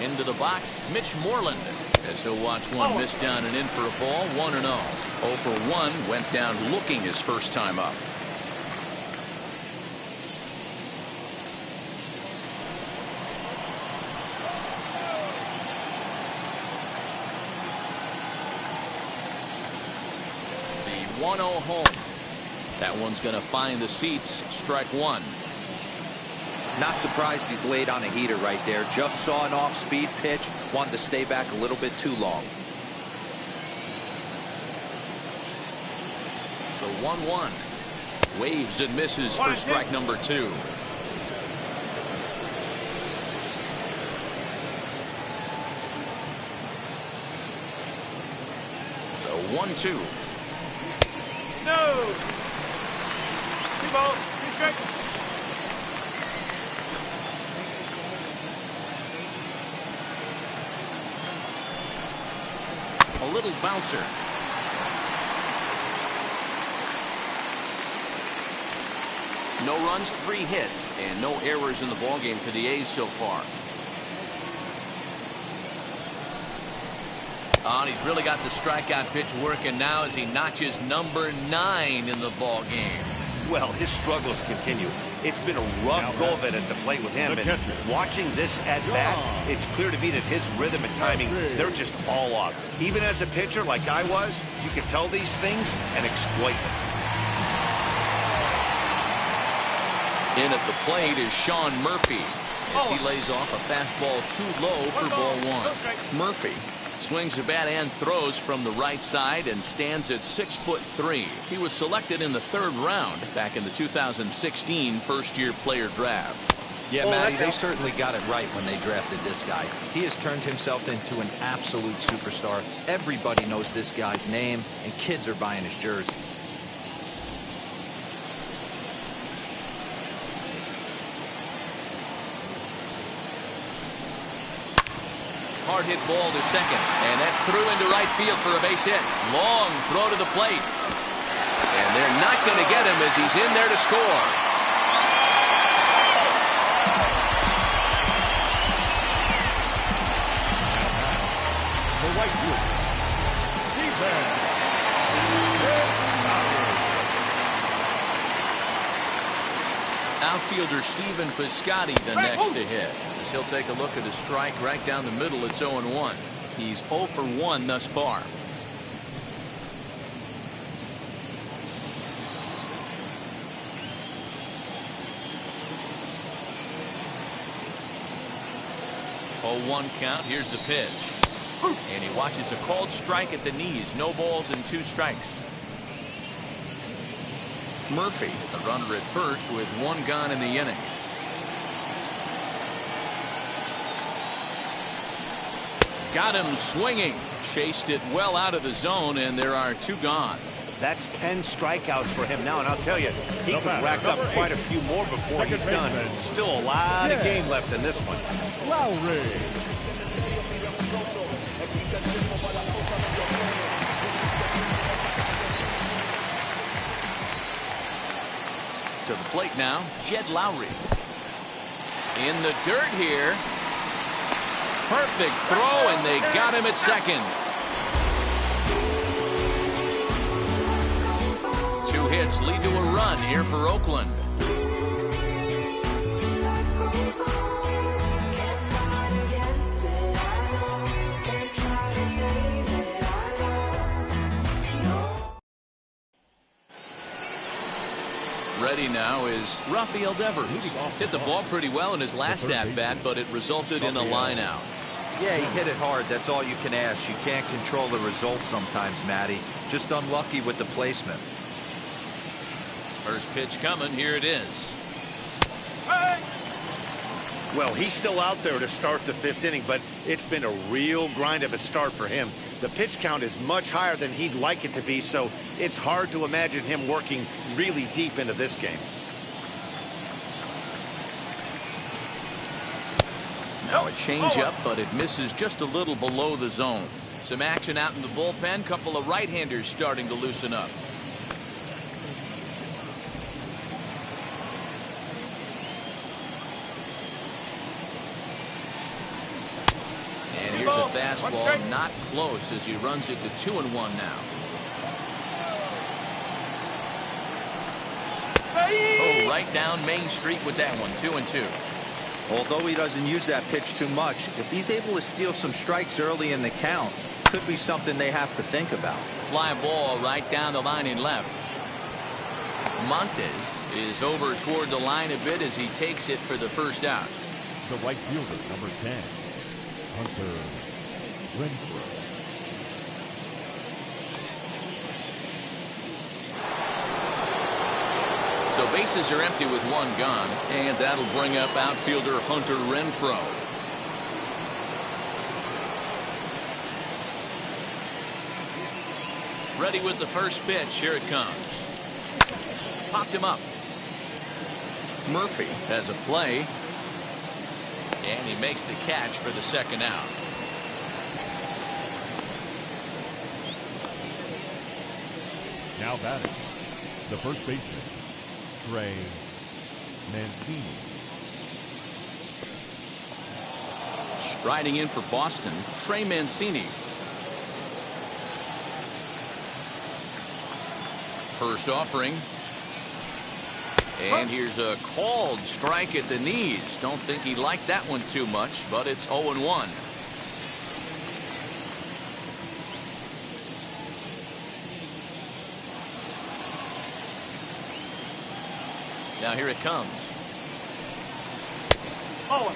Into the box, Mitch Moreland, as he'll watch one miss down and in for a ball. 1-0. 0 for 1 went down looking his first time up. The 1-0 home. That one's going to find the seats. Strike 1. Not surprised he's laid on a heater right there. Just saw an off-speed pitch. Wanted to stay back a little bit too long. The 1-1. Waves and misses for strike number 2. The 1-2. No. 2 balls, 2 strikes. A little bouncer. No runs, 3 hits, and no errors in the ballgame for the A's so far. Oh, and he's really got the strikeout pitch working now as he notches number 9 in the ballgame. Well, his struggles continue. It's been a rough go of it at the plate with him. And watching this at bat, it's clear to me that his rhythm and timing, they're just all off. Even as a pitcher like I was, you can tell these things and exploit them. In at the plate is Sean Murphy as he lays off a fastball too low for ball 1. Murphy swings the bat and throws from the right side and stands at 6'3". He was selected in the 3rd round back in the 2016 first-year player draft. Yeah, Matty, they certainly got it right when they drafted this guy. He has turned himself into an absolute superstar. Everybody knows this guy's name, and kids are buying his jerseys. Hard hit ball to second, and that's through into right field for a base hit. Long throw to the plate, and they're not going to get him as he's in there to score. The right fielder, Stephen. Outfielder Stephen Piscotty the next to hit. As he'll take a look at a strike right down the middle. It's 0-1. He's 0 for 1 thus far. Oh, 1 count. Here's the pitch. And he watches a called strike at the knees. No balls and 2 strikes. Murphy, the runner at first with 1 gone in the inning. Got him swinging. Chased it well out of the zone, and there are 2 gone. That's 10 strikeouts for him now, and I'll tell you, he could rack up quite a few more before he's done. Still a lot of game left in this one. Lowry. To the plate now, Jed Lowry. In the dirt here. Perfect throw, and they got him at second. 2 hits lead to a run here for Oakland. Ready now is Rafael Devers. Hit the ball pretty well in his last at-bat, but it resulted in a line-out. Yeah, he hit it hard. That's all you can ask. You can't control the result sometimes, Matty. Just unlucky with the placement. First pitch coming. Here it is. Well, he's still out there to start the 5th inning, but it's been a real grind of a start for him. The pitch count is much higher than he'd like it to be, so it's hard to imagine him working really deep into this game. Now a changeup, but it misses just a little below the zone. Some action out in the bullpen. Couple of right-handers starting to loosen up. And here's a fastball, not close, as he runs it to 2-1 now. Oh, right down Main Street with that one, 2-2. Although he doesn't use that pitch too much, if he's able to steal some strikes early in the count, could be something they have to think about. Fly ball right down the line in left. Montes is over toward the line a bit as he takes it for the first out. The right fielder, number 10, Hunter Renfroe. bases are empty with one gone, and that'll bring up outfielder Hunter Renfroe. Ready with the first pitch. Here it comes. Popped him up. Murphy has a play, and he makes the catch for the second out. Now batting, the first baseman, Trey Mancini. Striding in for Boston, Trey Mancini. First offering. And here's a called strike at the knees. Don't think he liked that one too much, but it's 0-1. Now here it comes. Oh.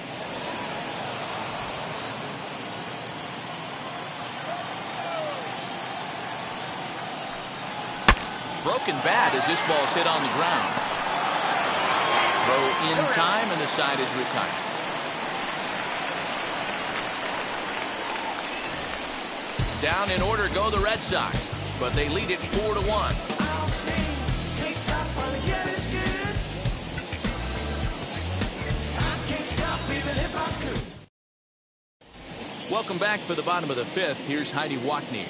Broken bat as this ball's hit on the ground. Throw in time, and the side is retired. Down in order go the Red Sox, but they lead it 4-1. Welcome back for the bottom of the fifth. Here's Heidi Watney.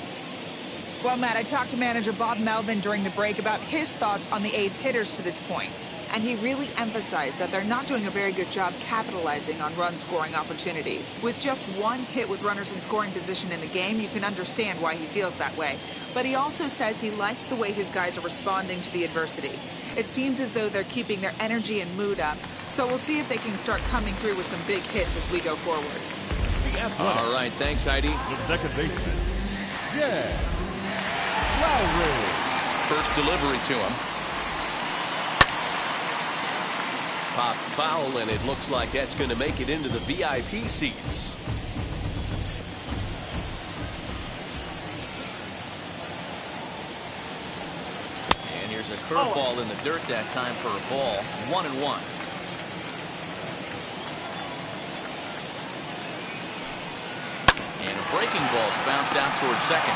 Well, Matt, I talked to manager Bob Melvin during the break about his thoughts on the A's hitters to this point. And he really emphasized that they're not doing a very good job capitalizing on run-scoring opportunities. With just one hit with runners in scoring position in the game, you can understand why he feels that way. But he also says he likes the way his guys are responding to the adversity. It seems as though they're keeping their energy and mood up. So we'll see if they can start coming through with some big hits as we go forward. All right, thanks, Heidi. The second baseman, Jed Lowry. First delivery to him. Pop foul, and it looks like that's going to make it into the VIP seats. And here's a curveball in the dirt that time for a ball. 1-1. And a breaking ball's bounced out towards second.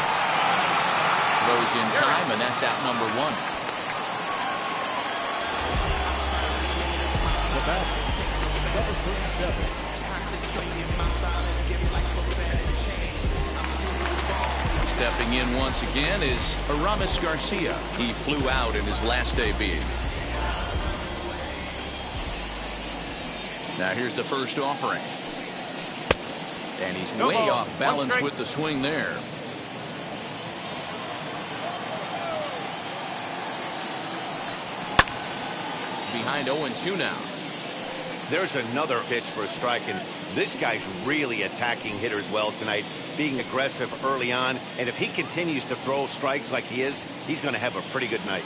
Throws in time, and that's out number 1. The batter, number 37. Stepping in once again is Aramis Garcia. He flew out in his last debut. Now here's the first offering. And he's way off balance with the swing there. Behind 0-2 now. There's another pitch for a strike, and this guy's really attacking hitters well tonight, being aggressive early on, and if he continues to throw strikes like he is, he's going to have a pretty good night.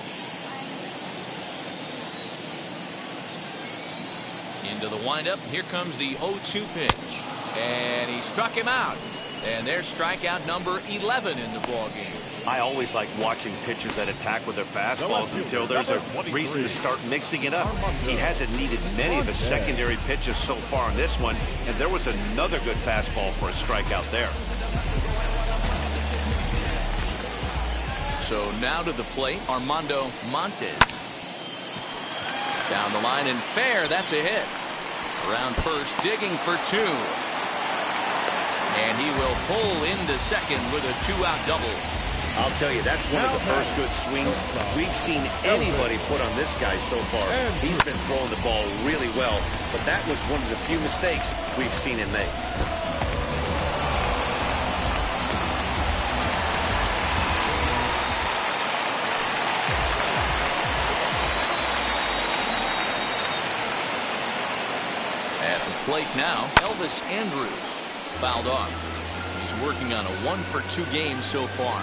Into the windup. Here comes the 0-2 pitch. And he struck him out. And there's strikeout number 11 in the ballgame. I always like watching pitchers that attack with their fastballs until there's a reason to start mixing it up. He hasn't needed many of the secondary pitches so far in this one, and there was another good fastball for a strikeout there. So now to the plate, Armando Montes. Down the line and fair. That's a hit. Around first, digging for 2. And he will pull into second with a 2-out double. I'll tell you, that's one of the first good swings we've seen anybody put on this guy so far. He's been throwing the ball really well, but that was one of the few mistakes we've seen him make. At the plate now, Elvis Andrus. Fouled off. He's working on a 1-for-2 game so far.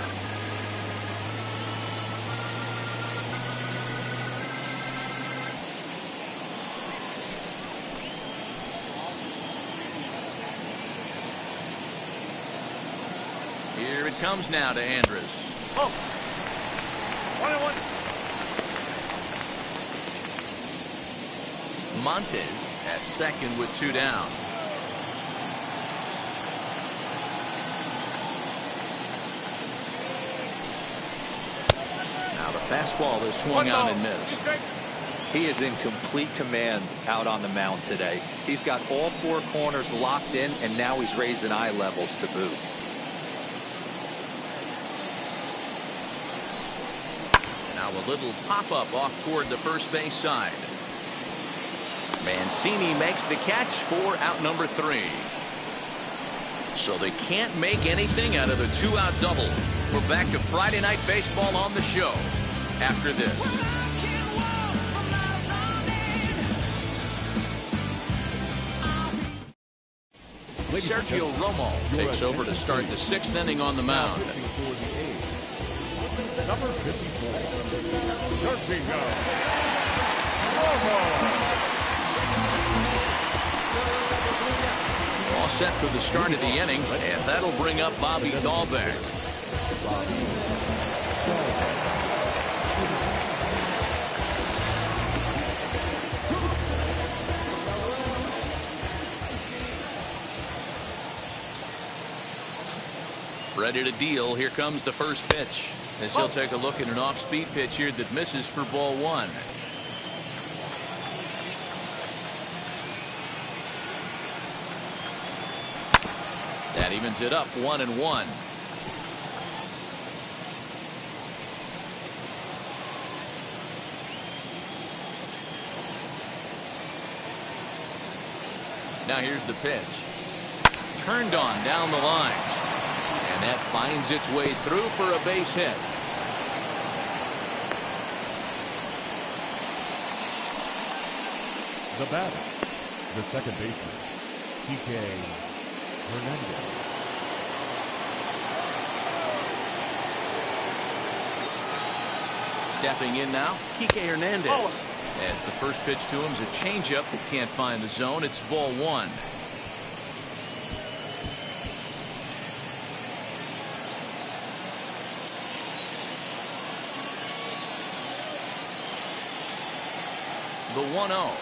Here it comes now to Andrus. Oh. 1-1. Montes at second with 2 down. Now the fastball is swung on and missed. He is in complete command out on the mound today. He's got all 4 corners locked in, and now he's raising eye levels to boot. Now a little pop-up off toward the first base side. Mancini makes the catch for out number 3. So they can't make anything out of the 2-out double. We're back to Friday Night Baseball on the show after this. Sergio Romo takes over to start the 6th inning on the mound. Number 54, Sergio Romo. All set for the start of the inning, and that'll bring up Bobby Dahlbeck. Ready to deal. Here comes the first pitch. As he'll take a look at an off-speed pitch here that misses for ball 1. That evens it up 1-1. Now here's the pitch. Turned on down the line. And that finds its way through for a base hit. The batter, the second baseman, Kike Hernandez. Stepping in now, Kike Hernandez. As the first pitch to him is a changeup that can't find the zone. It's ball 1. The 1-0.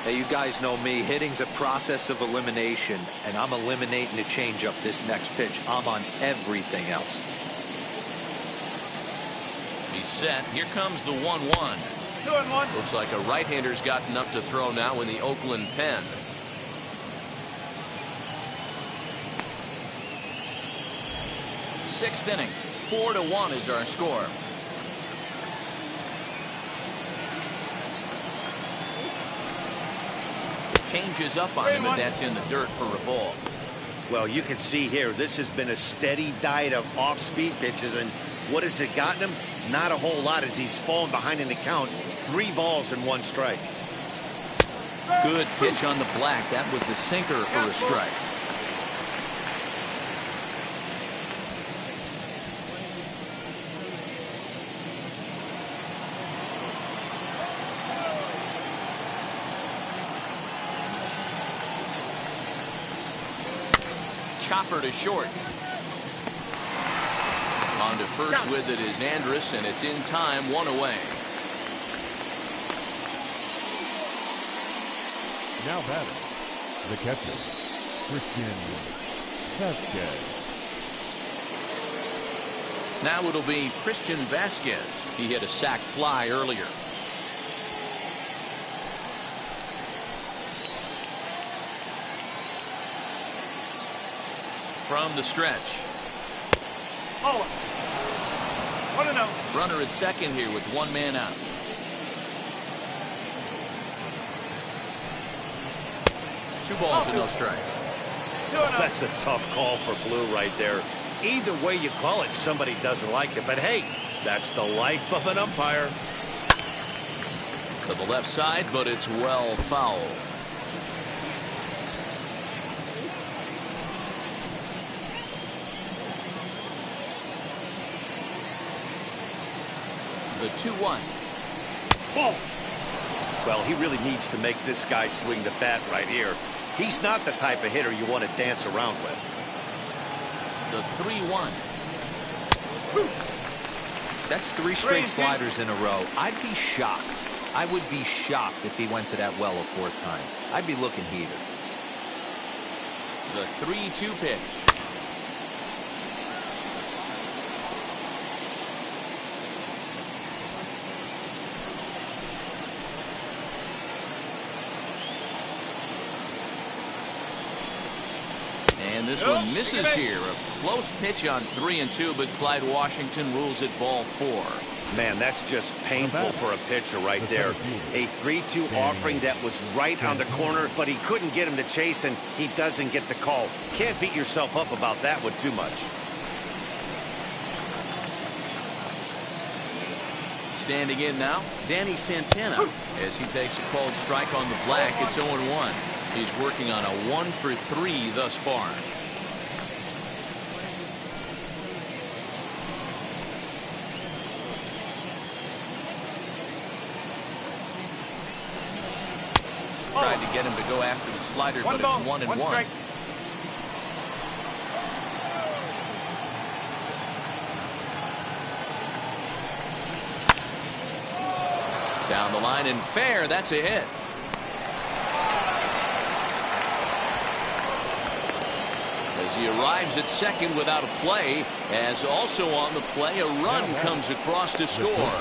Hey, you guys know me. Hitting's a process of elimination, and I'm eliminating the changeup this next pitch. I'm on everything else. He's set. Here comes the 1-1. 2-1. Looks like a right-hander's gotten up to throw now in the Oakland pen. Sixth inning. 4-1 is our score. Changes up on him, and that's in the dirt for a ball. Well, you can see here, this has been a steady diet of off-speed pitches, and what has it gotten him? Not a whole lot, as he's fallen behind in the count. 3 balls and 1 strike. Good pitch on the black. That was the sinker for a strike. Chopper to short. On to first with it is Andrus, and it's in time, 1 away. Now batting, the catcher, Christian Vasquez. Now it'll be Christian Vasquez. He hit a sac fly earlier. From the stretch. Oh. 1-0. Runner at second here with 1 man out. Two balls and no strikes. That's a tough call for Blue right there. Either way you call it, somebody doesn't like it. But hey, that's the life of an umpire. To the left side, but it's well fouled. The 2-1. Ball. Well, he really needs to make this guy swing the bat right here. He's not the type of hitter you want to dance around with. The 3-1. That's 3 straight sliders in a row. I'd be shocked. I would be shocked if he went to that well a 4th time. I'd be looking heated. The 3-2 pitch. And this one misses here. A close pitch on 3-2, but Clyde Washington rules it ball 4. Man, that's just painful for a pitcher right there. A 3-2 offering that was right on the corner, but he couldn't get him to chase, and he doesn't get the call. Can't beat yourself up about that one too much. Standing in now, Danny Santana, as he takes a called strike on the black. It's 0-1. He's working on a 1-for-3 thus far. Tried to get him to go after the slider, but it's 1-1. Down the line and fair. That's a hit. As he arrives at second without a play, as also on the play, a run comes across to score.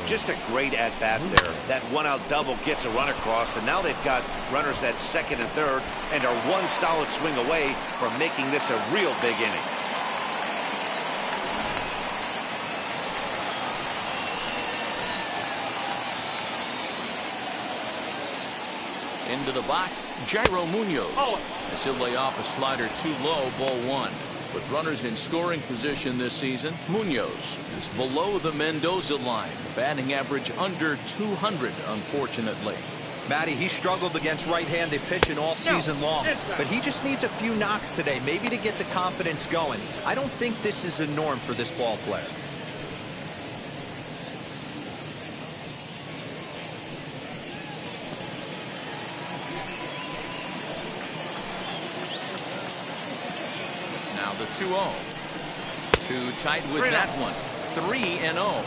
Just a great at-bat there. That one-out double gets a run across, and now they've got runners at second and third and are one solid swing away from making this a real big inning. Into the box, Jairo Munoz. As he'll lay off a slider too low, ball 1. With runners in scoring position this season, Munoz is below the Mendoza line. Batting average under 200, unfortunately. Matty, he struggled against right-handed pitching all season long, but he just needs a few knocks today, maybe to get the confidence going. I don't think this is a norm for this ball player. Now the 2-0. Too tight with that one. 3-0.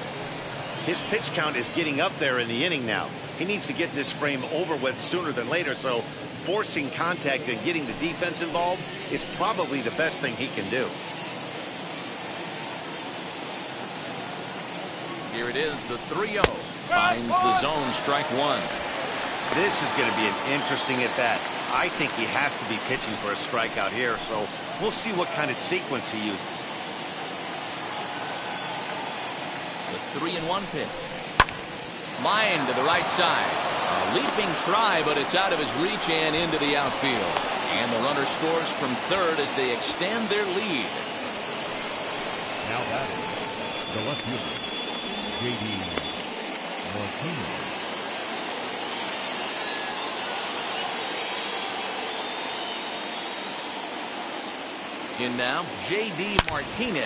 His pitch count is getting up there in the inning now. He needs to get this frame over with sooner than later, so forcing contact and getting the defense involved is probably the best thing he can do. Here it is, the 3-0. Finds the zone, strike 1. This is going to be an interesting at-bat. I think he has to be pitching for a strikeout here, so we'll see what kind of sequence he uses. The 3-1 pitch. Line to the right side. A leaping try, but it's out of his reach and into the outfield. And the runner scores from third as they extend their lead. Now batting, the left fielder, J.D. Martinez. In now, J.D. Martinez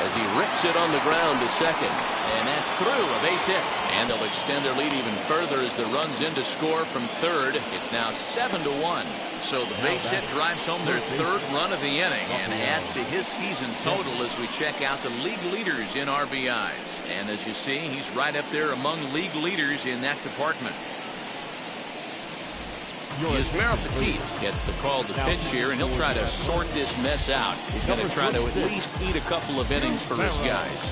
as he rips it on the ground to second. And that's through, a base hit. And they'll extend their lead even further as the run's in to score from third. It's now 7-1. So the base hit drives home their third run of the inning and adds to his season total as we check out the league leaders in RBIs. And as you see, he's right up there among league leaders in that department. Yasmero Petit gets the call to pitch here, and he'll try to sort this mess out. He's going to try to at least eat a couple of innings for his guys.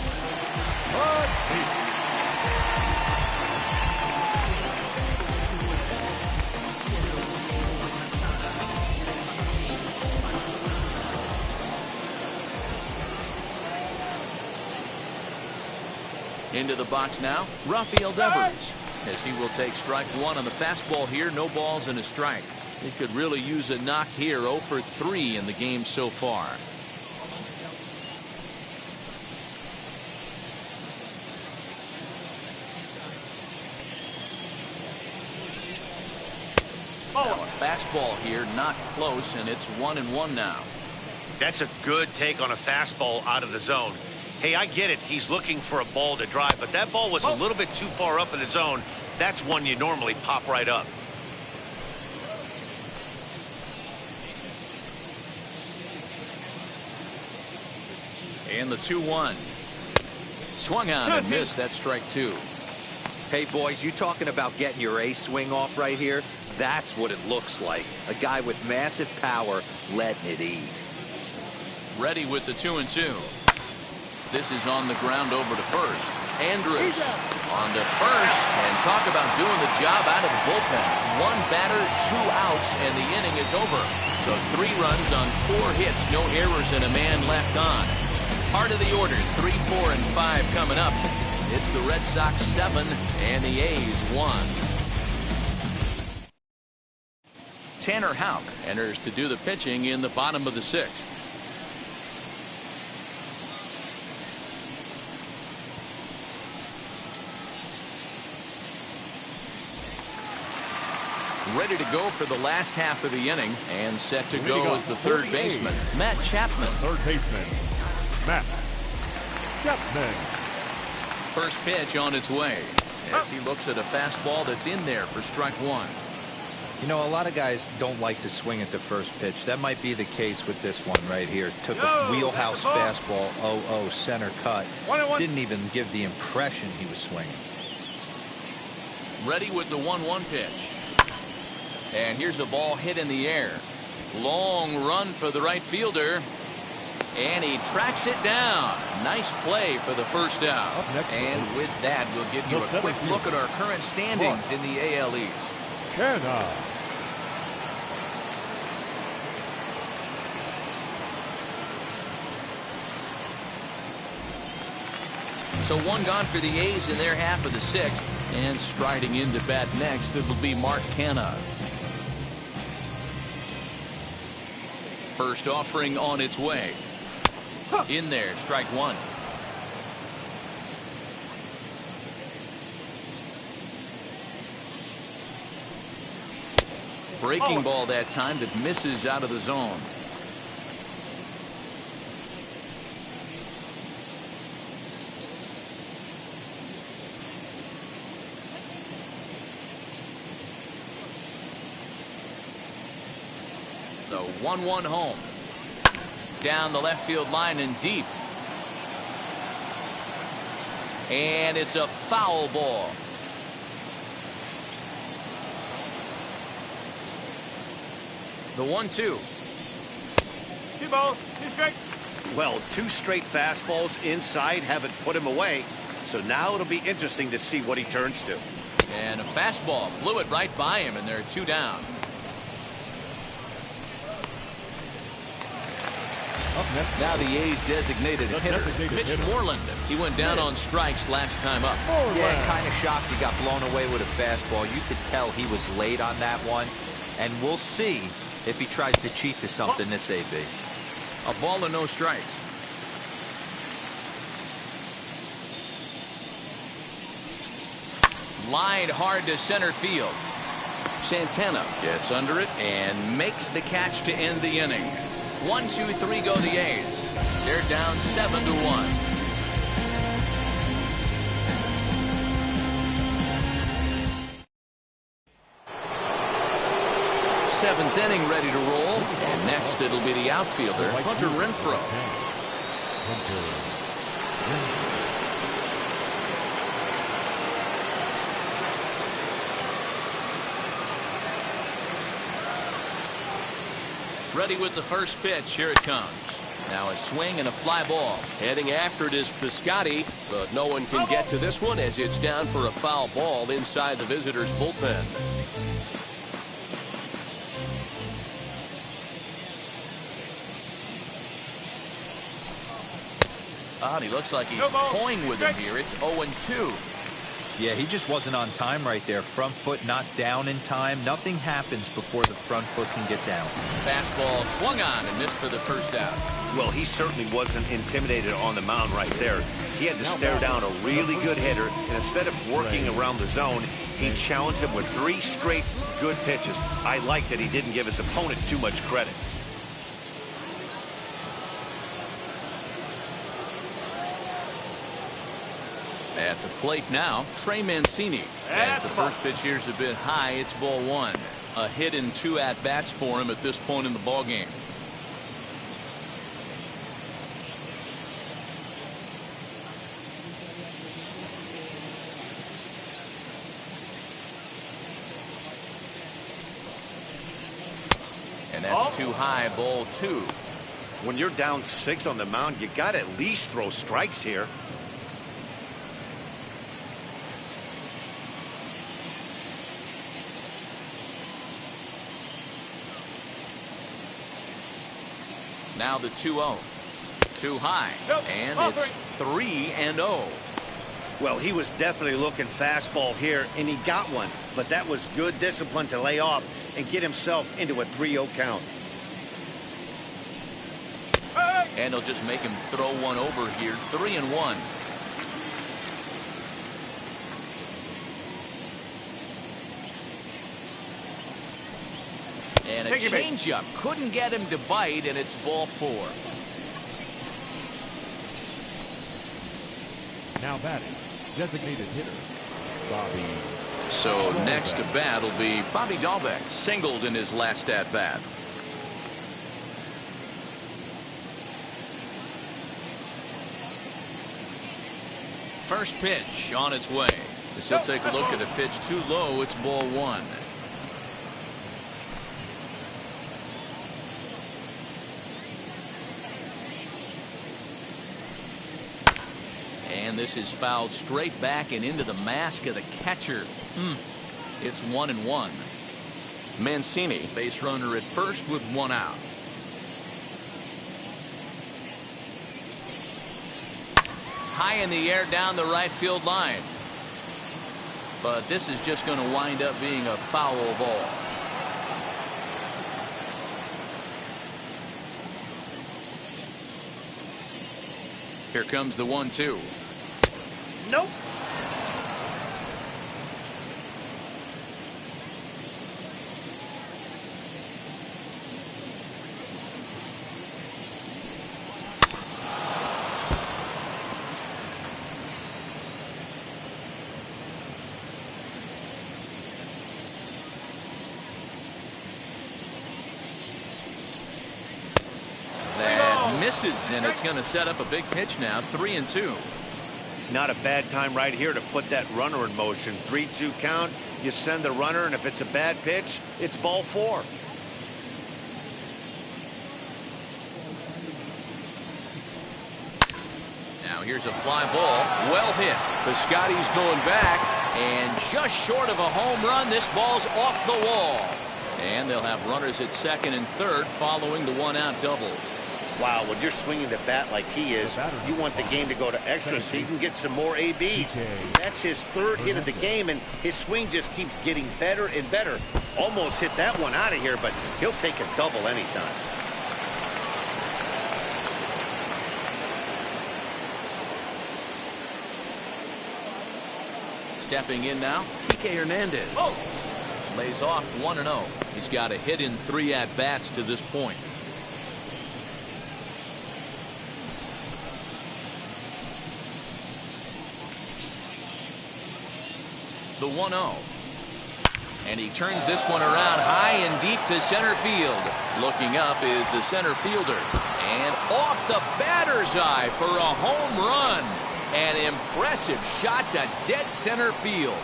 Into the box now, Rafael Devers, as he will take strike 1 on the fastball here. No balls and a strike. He could really use a knock here. 0 for 3 in the game so far. Now a fastball here, not close, and it's 1-1 now. That's a good take on a fastball out of the zone. Hey, I get it. He's looking for a ball to drive, but that ball was a little bit too far up in the zone. That's one you normally pop right up. And the 2-1. Swung on and missed. That's strike 2. Hey, boys, you talking about getting your A swing off right here? That's what it looks like. A guy with massive power letting it eat. Ready with the 2-2. This is on the ground over to first. Andrus on to first, and talk about doing the job out of the bullpen. 1 batter, 2 outs, and the inning is over. So 3 runs on 4 hits, no errors, and a man left on. Part of the order, 3, 4, and 5 coming up. It's the Red Sox 7 and the A's 1. Tanner Houck enters to do the pitching in the bottom of the 6th. Ready to go for the last half of the inning, and set to go as the third baseman, Matt Chapman. Third baseman, Matt Chapman. First pitch on its way as he looks at a fastball that's in there for strike 1. You know, a lot of guys don't like to swing at the first pitch. That might be the case with this one right here. Took a wheelhouse fastball, 0-0 center cut. Didn't even give the impression he was swinging. Ready with the 1-1 pitch. And here's a ball hit in the air. Long run for the right fielder. And he tracks it down. Nice play for the first out. And with that, we'll give you a quick look at our current standings in the AL East. Canada. So 1 gone for the A's in their half of the 6th. And striding into bat next, it will be Mark Canha. First offering on its way. In there, strike 1. Breaking ball that time that misses out of the zone. The 1-1 home. Down the left field line and deep. And it's a foul ball. The 1-2. 2 balls, 2 strikes. Well, 2 straight fastballs inside haven't put him away. So now it'll be interesting to see what he turns to. And a fastball blew it right by him, and there are 2 down. Now the A's designated hitter, Mitch Moreland. He went down on strikes last time up. Yeah, kind of shocked he got blown away with a fastball. You could tell he was late on that one. And we'll see if he tries to cheat to something this AB. A ball and no strikes. Lined hard to center field. Santana gets under it and makes the catch to end the inning. 1, 2, 3 go the A's. They're down 7-1. 7th inning ready to roll. And next it'll be the outfielder, Hunter Renfroe. Ready with the first pitch. Here it comes. Now a swing and a fly ball. Heading after it is Piscotty, but no one can get to this one as it's down for a foul ball inside the visitors' bullpen. He looks like he's toying with him here. It's 0-2. Yeah, he just wasn't on time right there. Front foot not down in time. Nothing happens before the front foot can get down. Fastball swung on and missed for the first out. Well, he certainly wasn't intimidated on the mound right there. He had to stare down a really good hitter, and instead of working around the zone, he challenged him with 3 straight good pitches. I like that he didn't give his opponent too much credit. At the plate now, Trey Mancini. As the first pitch here's a bit high, it's ball 1. A hit in 2 at-bats for him at this point in the ballgame. And that's too high, ball 2. When you're down 6 on the mound, you got to at least throw strikes here. Now the 2-0. Too high. And it's 3-0. Well, he was definitely looking fastball here, and he got one. But that was good discipline to lay off and get himself into a 3-0 count. And he'll just make him throw one over here. 3-1. And a changeup. Couldn't get him to bite, and it's ball 4. Now batting, designated hitter, Bobby. So next to bat will be Bobby Dahlbeck. Singled in his last at bat. First pitch on its way. As he'll take a look at a pitch too low. It's ball 1. And this is fouled straight back and into the mask of the catcher. It's 1-1. Mancini, base runner at first with 1 out. High in the air down the right field line. But this is just going to wind up being a foul ball. Here comes the 1-2. Nope. That misses, and it's going to set up a big pitch now. 3-2. Not a bad time right here to put that runner in motion. 3-2 count. You send the runner, and if it's a bad pitch, it's ball 4. Now here's a fly ball. Well hit. Piscotty's going back, and just short of a home run. This ball's off the wall. And they'll have runners at second and third following the 1-out double. Wow, when you're swinging the bat like he is, you want the game to go to extra so you can get some more ABs. That's his 3rd hit of the game, and his swing just keeps getting better and better. Almost hit that one out of here, but he'll take a double anytime. Stepping in now, Kike Hernandez. Lays off 1-0. He's got a hit in 3 at-bats to this point. The 1-0. And he turns this one around high and deep to center field. Looking up is the center fielder. And off the batter's eye for a home run. An impressive shot to dead center field.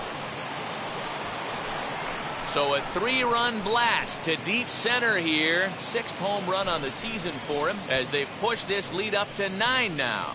So a 3-run blast to deep center here. 6th home run on the season for him as they've pushed this lead up to 9 now.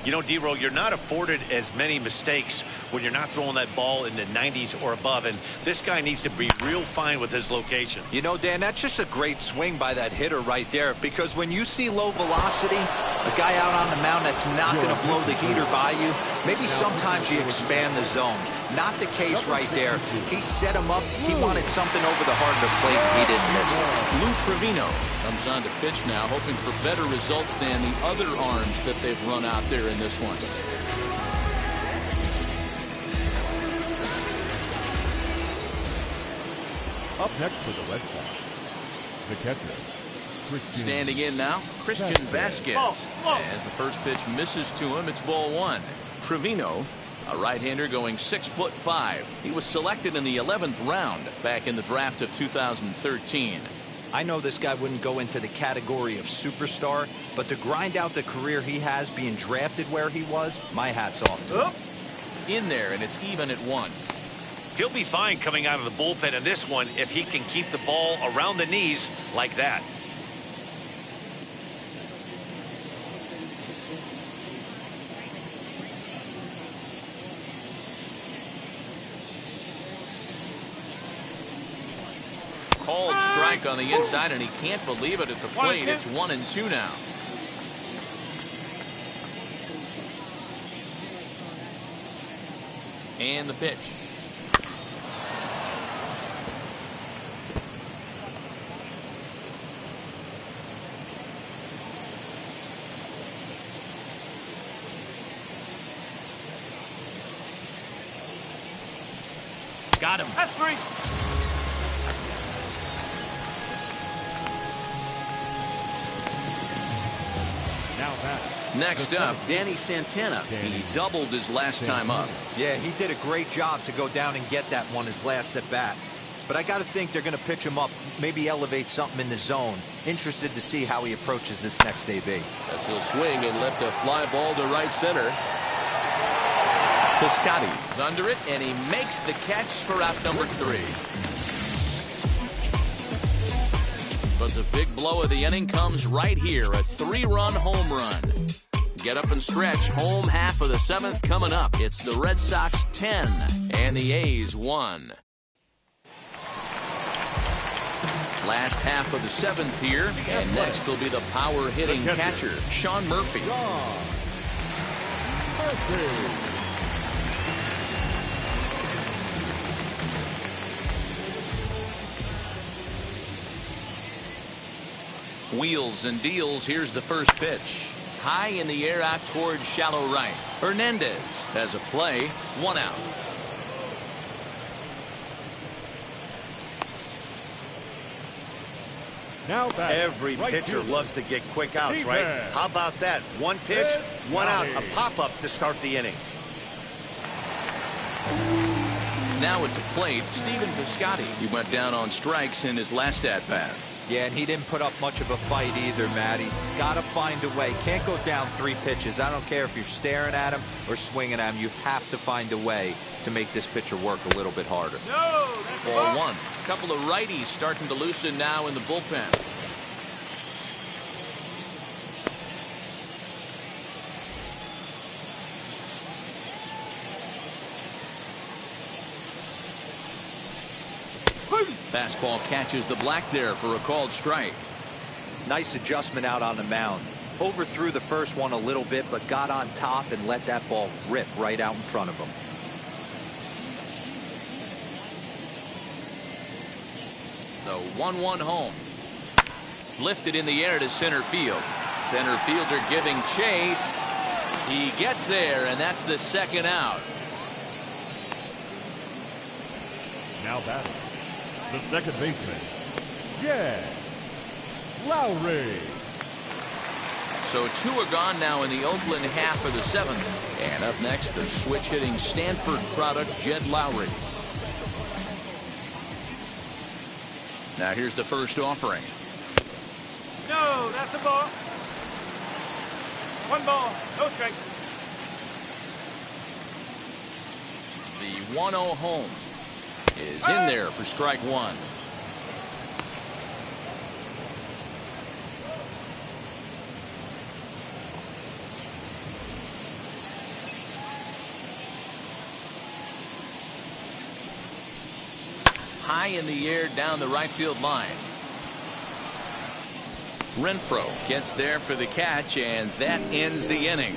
You know, D-Roll, you're not afforded as many mistakes when you're not throwing that ball in the 90s or above, and this guy needs to be real fine with his location. You know, Dan, that's just a great swing by that hitter right there, because when you see low velocity, a guy out on the mound that's not going to blow the heater by you, maybe sometimes you expand the zone. Not the case right there. He set him up. He wanted something over the heart of the plate. He didn't miss it. Lou Trevino comes on to pitch now, hoping for better results than the other arms that they've run out there in this one. Up next for the Red Sox, the catcher, Christian. Standing in now, Christian Vasquez. As the first pitch misses to him, it's ball 1. Trevino, a right-hander going 6'5". He was selected in the 11th round back in the draft of 2013. I know this guy wouldn't go into the category of superstar, but to grind out the career he has being drafted where he was, my hat's off to him. In there, and it's even at 1. He'll be fine coming out of the bullpen in this one if he can keep the ball around the knees like that. Called strike on the inside, and he can't believe it at the plate. It's 1-2 now. And the pitch. Got him. That's 3. Now back. Next up, Danny Santana. He doubled his last time up. Yeah, he did a great job to go down and get that one his last at bat. But I got to think they're going to pitch him up, maybe elevate something in the zone. Interested to see how he approaches this next AB. As he'll swing and lift a fly ball to right center. Piscotty's under it, and he makes the catch for out number 3. But the big blow of the inning comes right here, a 3-run home run. Get up and stretch. Home half of the 7th coming up. It's the Red Sox 10 and the A's 1. Last half of the 7th here, and next will be the power hitting catcher, Sean Murphy. Wheels and deals. Here's the first pitch. High in the air out towards shallow right. Hernandez has a play. 1 out. Now back. Every pitcher loves to get quick outs, right? How about that? 1 pitch, 1 out, a pop-up to start the inning. Now at the plate, Stephen Piscotty. He went down on strikes in his last at-bat. Yeah, and he didn't put up much of a fight either, Matty. Got to find a way. Can't go down 3 pitches. I don't care if you're staring at him or swinging at him. You have to find a way to make this pitcher work a little bit harder. No, that's Ball 1. A couple of righties starting to loosen now in the bullpen. Fastball catches the black there for a called strike. Nice adjustment out on the mound. Overthrew the first one a little bit, but got on top and let that ball rip right out in front of him. The 1-1 home. Lifted in the air to center field. Center fielder giving chase. He gets there, and that's the 2nd out. Now batting, the second baseman, Jed Lowry. So 2 are gone now in the Oakland half of the 7th. And up next, the switch-hitting Stanford product, Jed Lowry. Now here's the first offering. No, that's a ball. 1 ball, no strike. The 1-0 home is in there for strike 1. High in the air down the right field line. Renfroe gets there for the catch, and that ends the inning.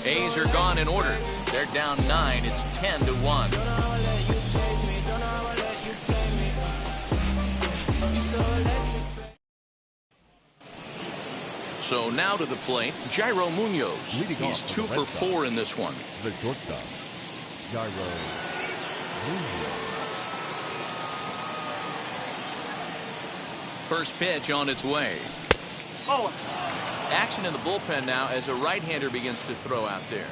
A's are gone in order. They're down 9. It's 10-1. So now to the plate, Jairo Munoz. He's 2 for 4 in this one. The shortstop, Jairo Munoz. First pitch on its way. Oh. Action in the bullpen now as a right-hander begins to throw out there.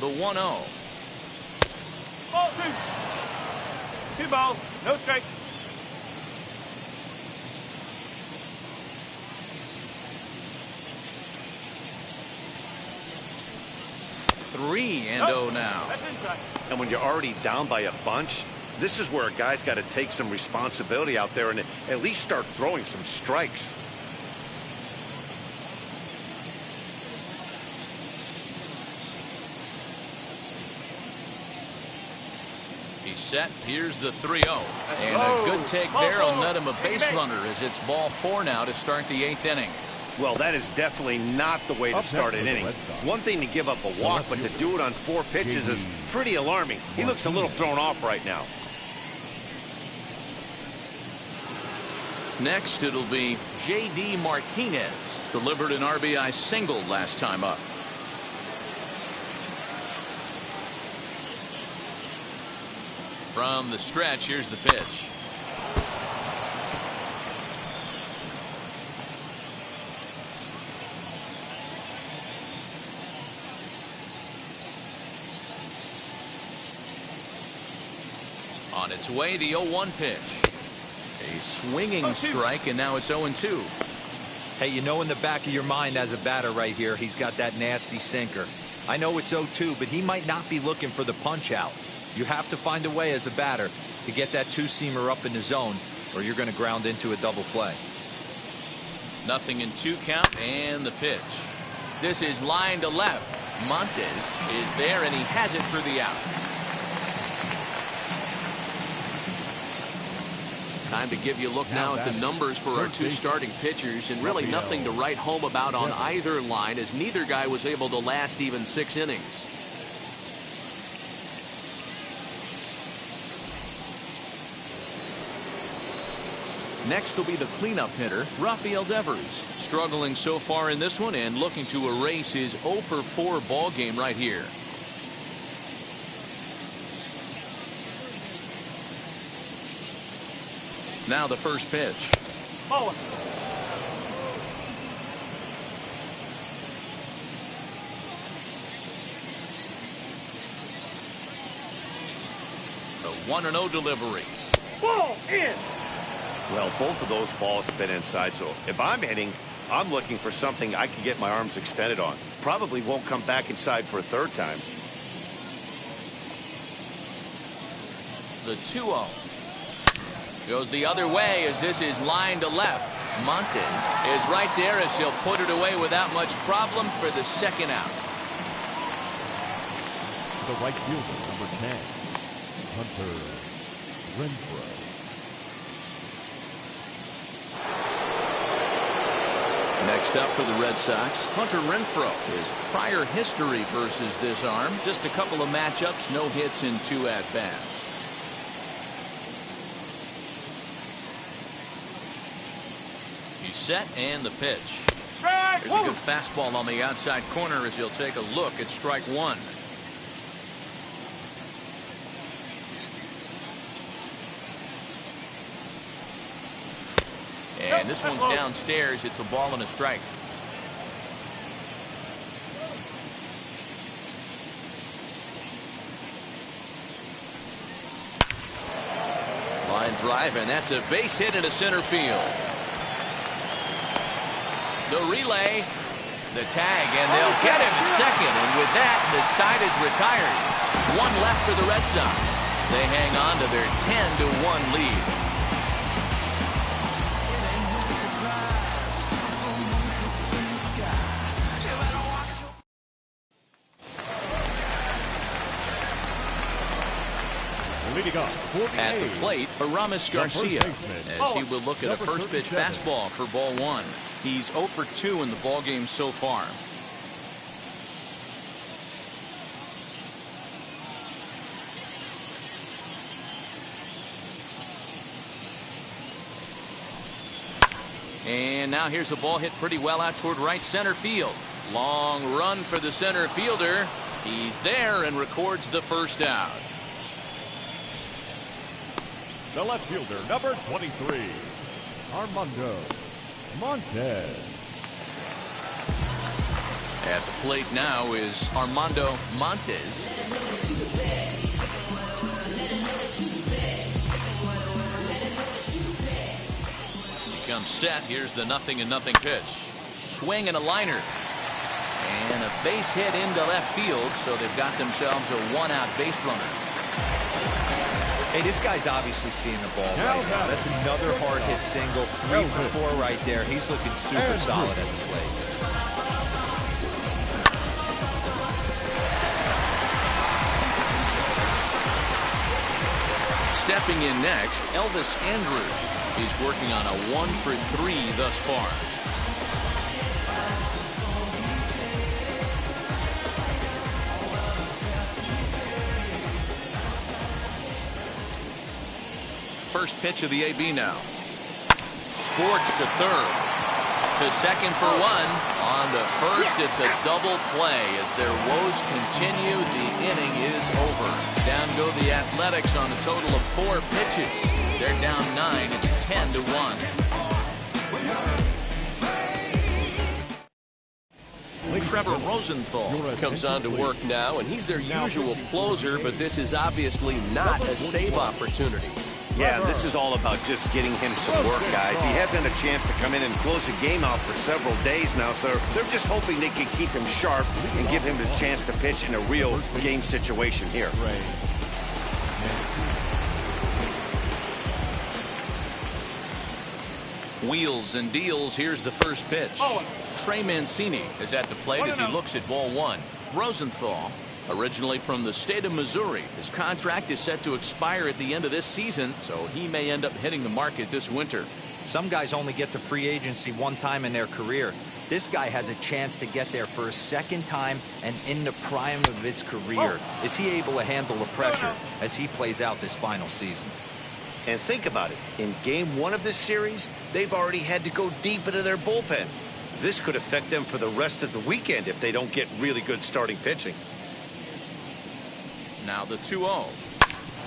The 1-0. Ball 2. 2 balls, no strike. 3-0 now. That's inside. And when you're already down by a bunch, this is where a guy's got to take some responsibility out there and at least start throwing some strikes. He's set. Here's the 3-0. And a good take there will net him a base runner as it's ball 4 now to start the 8th inning. Well, that is definitely not the way to start an inning. One thing to give up a walk, but to do it on 4 pitches is pretty alarming. He looks a little thrown off right now. Next, it'll be J.D. Martinez. Delivered an RBI single last time up. From the stretch, here's the pitch. On its way, the 0-1 pitch. A swinging strike, and now it's 0-2. Hey, you know in the back of your mind as a batter right here, he's got that nasty sinker. I know it's 0-2, but he might not be looking for the punch out. You have to find a way as a batter to get that 2-seamer up in the zone, or you're going to ground into a double play. 0-2 count, and the pitch. This is line to left. Montes is there, and he has it for the out. Time to give you a look now at the numbers for our 2 starting pitchers, and really nothing to write home about on either line, as neither guy was able to last even 6 innings. Next will be the cleanup hitter, Rafael Devers, struggling so far in this one and looking to erase his 0-for-4 ball game right here. Now the first pitch. Ball 1. The 1-0 delivery. Ball in. Well, both of those balls have been inside, so if I'm hitting, I'm looking for something I can get my arms extended on. Probably won't come back inside for a 3rd time. The 2-0. Goes the other way as this is line to left. Montes is right there as he'll put it away without much problem for the 2nd out. The right fielder, number 10, Hunter Renfroe. Next up for the Red Sox, Hunter Renfroe. His prior history versus this arm, just a couple of matchups, no hits in 2 at-bats. He's set, and the pitch. There's a good fastball on the outside corner as he'll take a look at strike 1. And this one's downstairs. It's a ball and a strike. Line drive, and that's a base hit into center field. The relay, the tag, and they'll get him at second. And with that, the side is retired. 1 left for the Red Sox. They hang on to their 10-1 lead. At the plate, Aramis Garcia, as he will look at a first pitch fastball for ball 1. He's 0 for 2 in the ball game so far. And now here's a ball hit pretty well out toward right center field. Long run for the center fielder. He's there and records the 1st out. The left fielder, number 23, Armando Montes. At the plate now is Armando Montes. He comes set. Here's the 0-0 pitch. Swing and a liner. And a base hit into left field, so they've got themselves a one-out base runner. Hey, this guy's obviously seeing the ball right now. That's another hard hit single, 3 for 4 right there. He's looking super solid at the plate. Stepping in next, Elvis Andrus. He's working on a 1 for 3 thus far. First pitch of the AB now. Scorched to third. To second for 1. On to first, it's a double play. As their woes continue, the inning is over. Down go the Athletics on a total of 4 pitches. They're down 9. It's 10-1. Trevor Rosenthal Comes on to work now, and he's their usual closer, but this is obviously not a save opportunity. Yeah, and this is all about just getting him some work, guys. He hasn't a chance to come in and close the game out for several days now, so they're just hoping they can keep him sharp and give him the chance to pitch in a real game situation here. Wheels and deals. Here's the first pitch. Trey Mancini is at the plate as he looks at ball 1. Rosenthal, originally from the state of Missouri, his contract is set to expire at the end of this season, so he may end up hitting the market this winter. Some guys only get to free agency one time in their career. This guy has a chance to get there for a second time and in the prime of his career. Is he able to handle the pressure as he plays out this final season? And think about it. In game 1 of this series, they've already had to go deep into their bullpen. This could affect them for the rest of the weekend if they don't get really good starting pitching. Now the 2-0.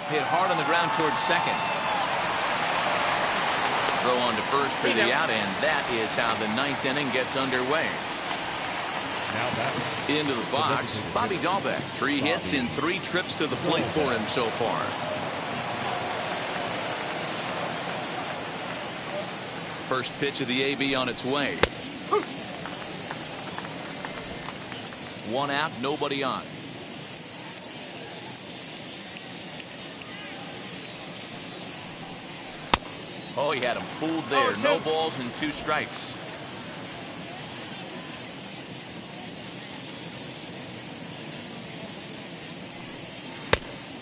Hit hard on the ground towards second. Throw on to first for the out, and that is how the 9th inning gets underway. Into the box, Bobby Dahlbeck. 3 hits in 3 trips to the plate for him so far. First pitch of the AB on its way. 1 out, nobody on. Oh, he had him fooled there. No balls and 2 strikes.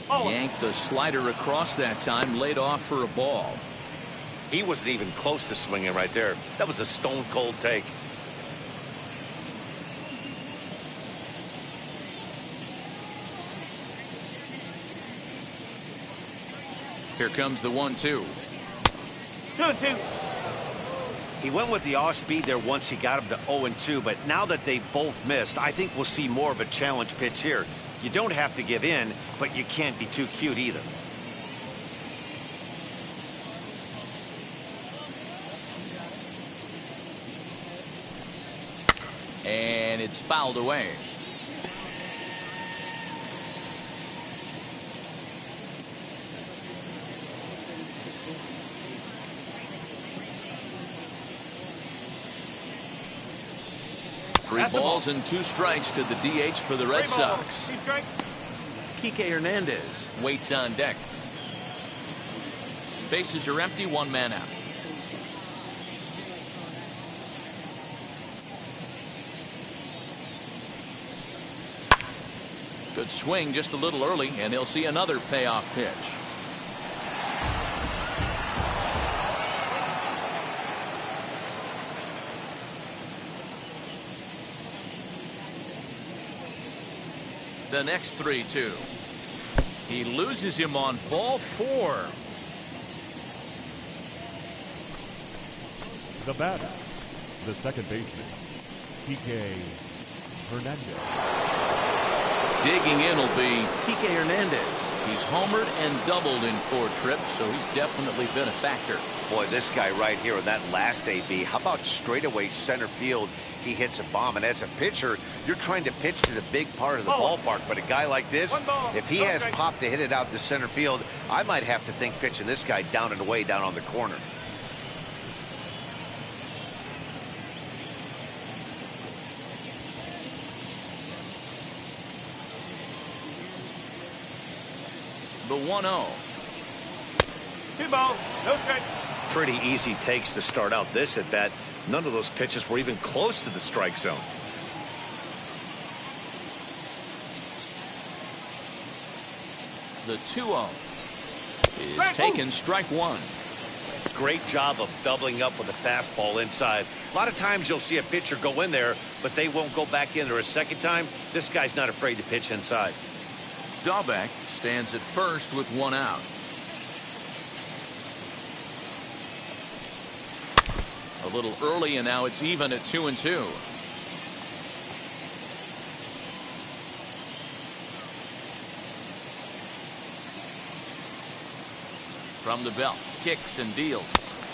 Yanked the slider across that time, laid off for a ball. He wasn't even close to swinging right there. That was a stone-cold take. Here comes the 1-2. 2-2. He went with the off speed there once he got him to 0-2, but now that they both missed, I think we'll see more of a challenge pitch here. You don't have to give in, but you can't be too cute either. And it's fouled away. Three balls and 2 strikes to the DH for the Red Sox. Kike Hernandez waits on deck. Bases are empty, 1 man out. Good swing just a little early, and he'll see another payoff pitch. The next 3-2. He loses him on ball 4. The batter, the second baseman, Kike Hernandez. Digging in will be Kike Hernandez. He's homered and doubled in 4 trips, so he's definitely been a factor. Boy, this guy right here in that last AB, how about straightaway center field? He hits a bomb, and as a pitcher, you're trying to pitch to the big part of the ballpark, but a guy like this, if he has pop to hit it out to center field, I might have to think pitching this guy down and away down on the corner. The 1-0. 2 balls, no strike. Pretty easy takes to start out this at bat. None of those pitches were even close to the strike zone. The 2-0 is taken, strike one. Great job of doubling up with a fastball inside. A lot of times you'll see a pitcher go in there, but they won't go back in there a second time. This guy's not afraid to pitch inside. Dahlbeck stands at first with 1 out. A little early, and now it's even at 2-2. From the belt, kicks and deals.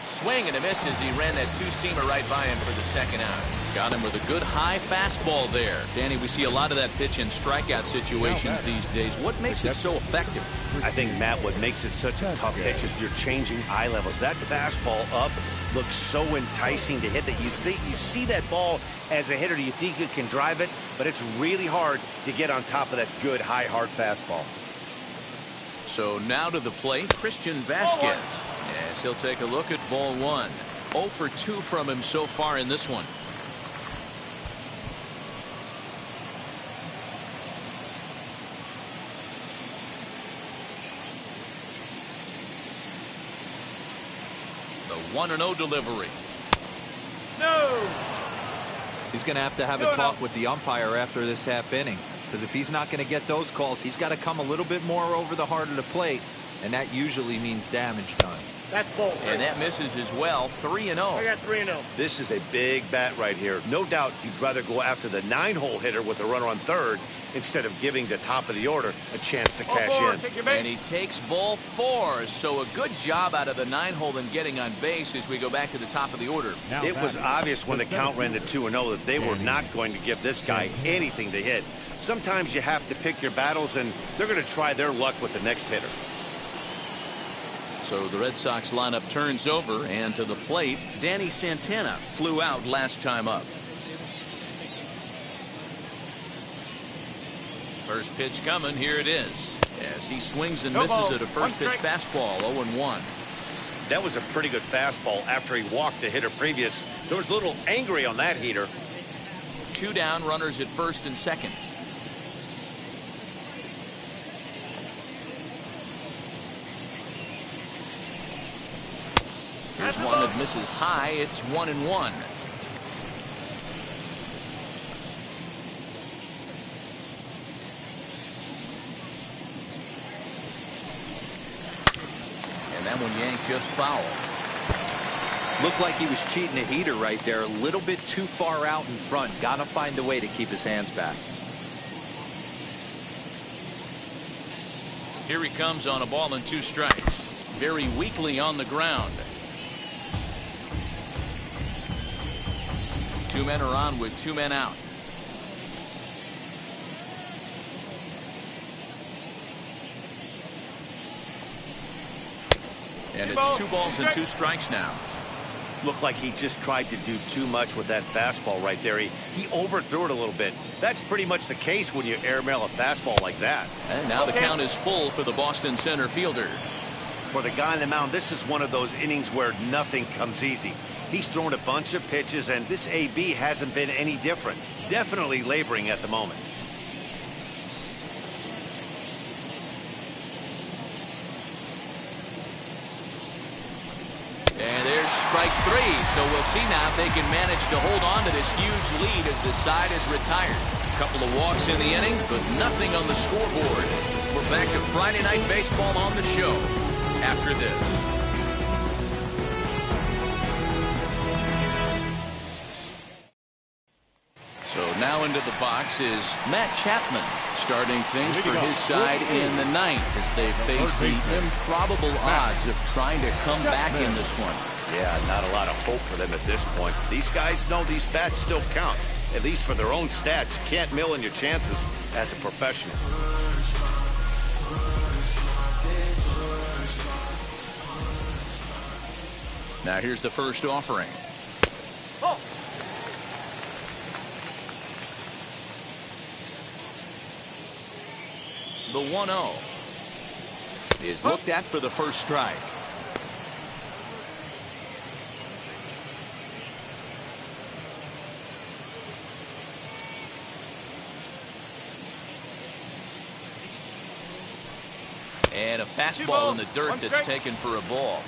Swing and a miss as he ran that two-seamer right by him for the second out. Got him with a good high fastball there. Danny, we see a lot of that pitch in strikeout situations these days. What makes it so effective? I think, Matt, what makes it such a tough pitch is you're changing eye levels. That fastball up looks so enticing to hit that you see that ball as a hitter, you think you can drive it, but it's really hard to get on top of that good high hard fastball. So now to the plate, Christian Vasquez. Yes, he'll take a look at ball one. 0 for 2 from him so far in this one. The 1-0 delivery. No. He's going to have a talk with the umpire after this half inning. Because if he's not going to get those calls, he's got to come a little bit more over the heart of the plate, and that usually means damage done. That's ball. And that misses as well. 3-0. I got 3-0. This is a big bat right here. No doubt you'd rather go after the 9-hole hitter with a runner on third instead of giving the top of the order a chance to cash in. And he takes ball 4. So a good job out of the 9-hole and getting on base as we go back to the top of the order. It was obvious when the count ran to 2-0 that they were not going to give this guy anything to hit. Sometimes you have to pick your battles, and they're going to try their luck with the next hitter. So the Red Sox lineup turns over, and to the plate, Danny Santana flew out last time up. First pitch coming, here it is. As he swings and misses at a first pitch fastball, 0-1. That was a pretty good fastball after he walked the hitter previous. There was a little angry on that heater. 2 down, runners at first and second. Here's one that misses high. It's 1-1. And that one yanked just foul. Looked like he was cheating a heater right there. A little bit too far out in front. Got to find a way to keep his hands back. Here he comes on a ball and 2 strikes. Very weakly on the ground. 2 men are on with 2 men out. And it's 2 balls and 2 strikes now. Looked like he just tried to do too much with that fastball right there. He overthrew it a little bit. That's pretty much the case when you airmail a fastball like that. And now the count is full for the Boston center fielder. For the guy on the mound, this is one of those innings where nothing comes easy. He's thrown a bunch of pitches, and this AB hasn't been any different. Definitely laboring at the moment. And there's strike 3. So we'll see now if they can manage to hold on to this huge lead as the side is retired. A couple of walks in the inning, but nothing on the scoreboard. We're back to Friday Night Baseball on the show after this. So now into the box is Matt Chapman, starting things for his side in the 9th as they face the improbable odds of trying to come back in this one. Yeah, not a lot of hope for them at this point. These guys know these bats still count, at least for their own stats. You can't mill in your chances as a professional. Now here's the first offering. Oh. The 1-0. is looked at for the first strike. And a fastball in the dirt that's taken for a ball.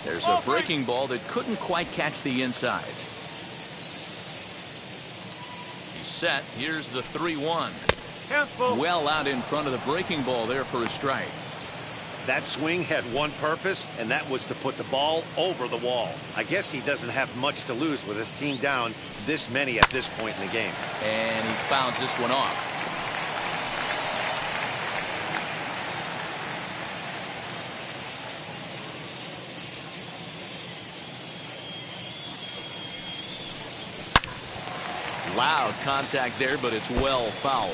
There's a breaking ball that couldn't quite catch the inside. He's set. Here's the 3-1. Well out in front of the breaking ball there for a strike. That swing had one purpose, and that was to put the ball over the wall. I guess he doesn't have much to lose with his team down this many at this point in the game. And he fouls this one off. Loud contact there, but it's well fouled.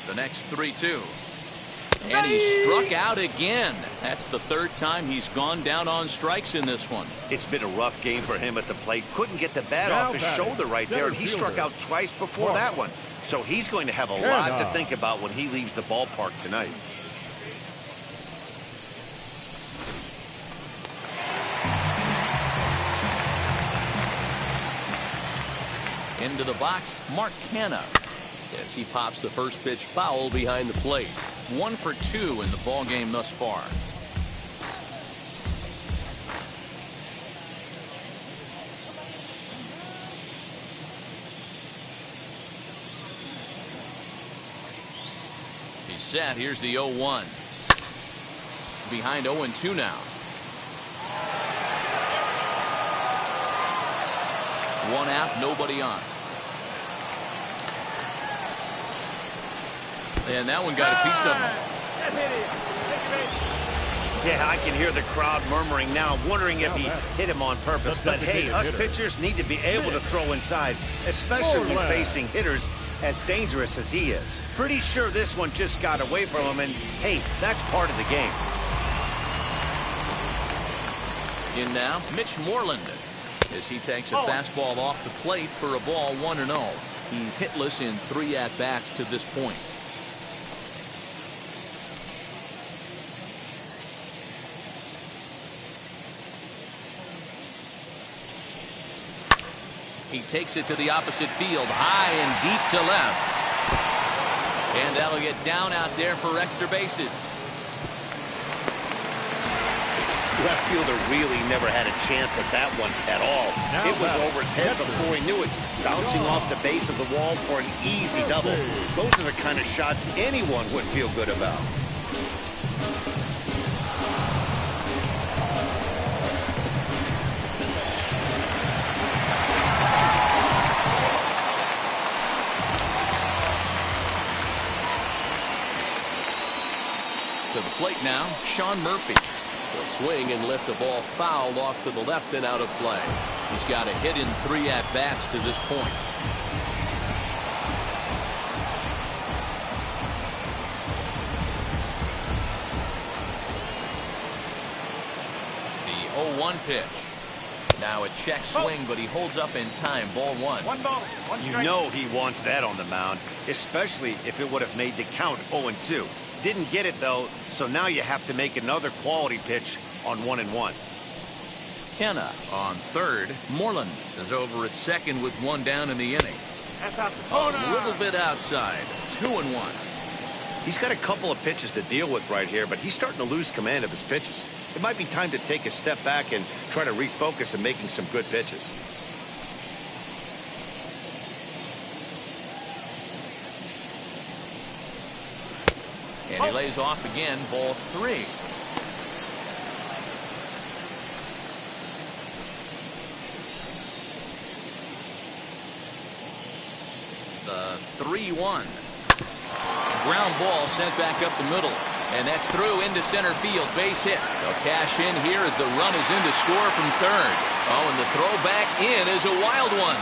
The next 3-2. And he struck out again. That's the third time he's gone down on strikes in this one. It's been a rough game for him at the plate. Couldn't get the bat off his shoulder right there, and he struck out twice before that one. So he's going to have a lot to think about when he leaves the ballpark tonight. Into the box, Mark Canha, as he pops the first pitch foul behind the plate. 1 for 2 in the ball game thus far. He's set. Here's the 0-1. Behind 0-2 now. 1 out, nobody on. And that one got a piece of him. Yeah, I can hear the crowd murmuring now, wondering if he hit him on purpose. But hey, us pitchers need to be able to throw inside, especially when facing hitters as dangerous as he is. Pretty sure this one just got away from him, and hey, that's part of the game. In now, Mitch Moreland, as he takes a fastball off the plate for a ball 1-0. He's hitless in 3 at-bats to this point. He takes it to the opposite field, high and deep to left. And that'll get down out there for extra bases. Left fielder really never had a chance at that one at all. It was over his head before he knew it, bouncing off the base of the wall for an easy double. Those are the kind of shots anyone would feel good about. To the plate now, Sean Murphy. He'll swing and lift a ball fouled off to the left and out of play. He's got a hit in 3 at-bats to this point. The 0-1 pitch. Now a check swing, but he holds up in time. Ball 1. 1 ball, 1 strike. You know he wants that on the mound, especially if it would have made the count 0-2. Didn't get it, though, so now you have to make another quality pitch on 1-1. Canha on third. Moreland is over at second with 1 down in the inning. That's out the A corner. little bit outside. 2-1. He's got a couple of pitches to deal with right here, but he's starting to lose command of his pitches. It might be time to take a step back and try to refocus on making some good pitches. And he lays off again. Ball 3. The 3-1. Ground ball sent back up the middle. And that's through into center field. Base hit. They'll cash in here as the run is in to score from third. Oh, and the throw back in is a wild one.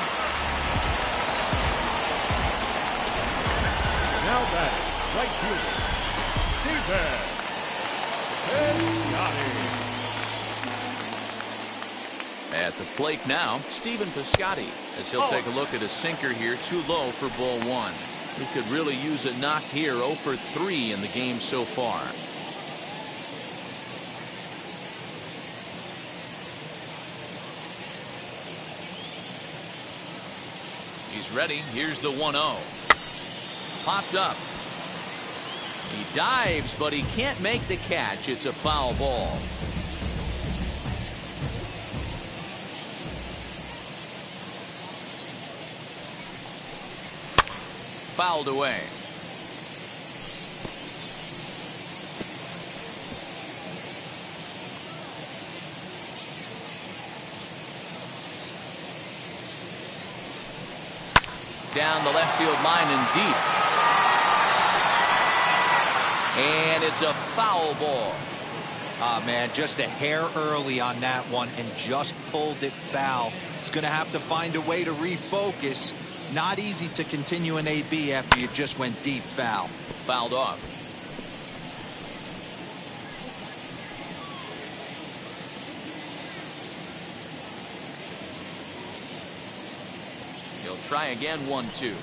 Now back, right fielder. Piscotty. At the plate now, Stephen Piscotty, as he'll take a look at a sinker here, too low for ball one. He could really use a knock here. 0 for 3 in the game so far. He's ready. Here's the 1-0. Popped up. He dives, but he can't make the catch. It's a foul ball. Fouled away. Down the left field line and deep. And it's a foul ball. Ah, man, just a hair early on that one and just pulled it foul. He's going to have to find a way to refocus. Not easy to continue an AB after you just went deep foul. Fouled off. He'll try again. 1-2.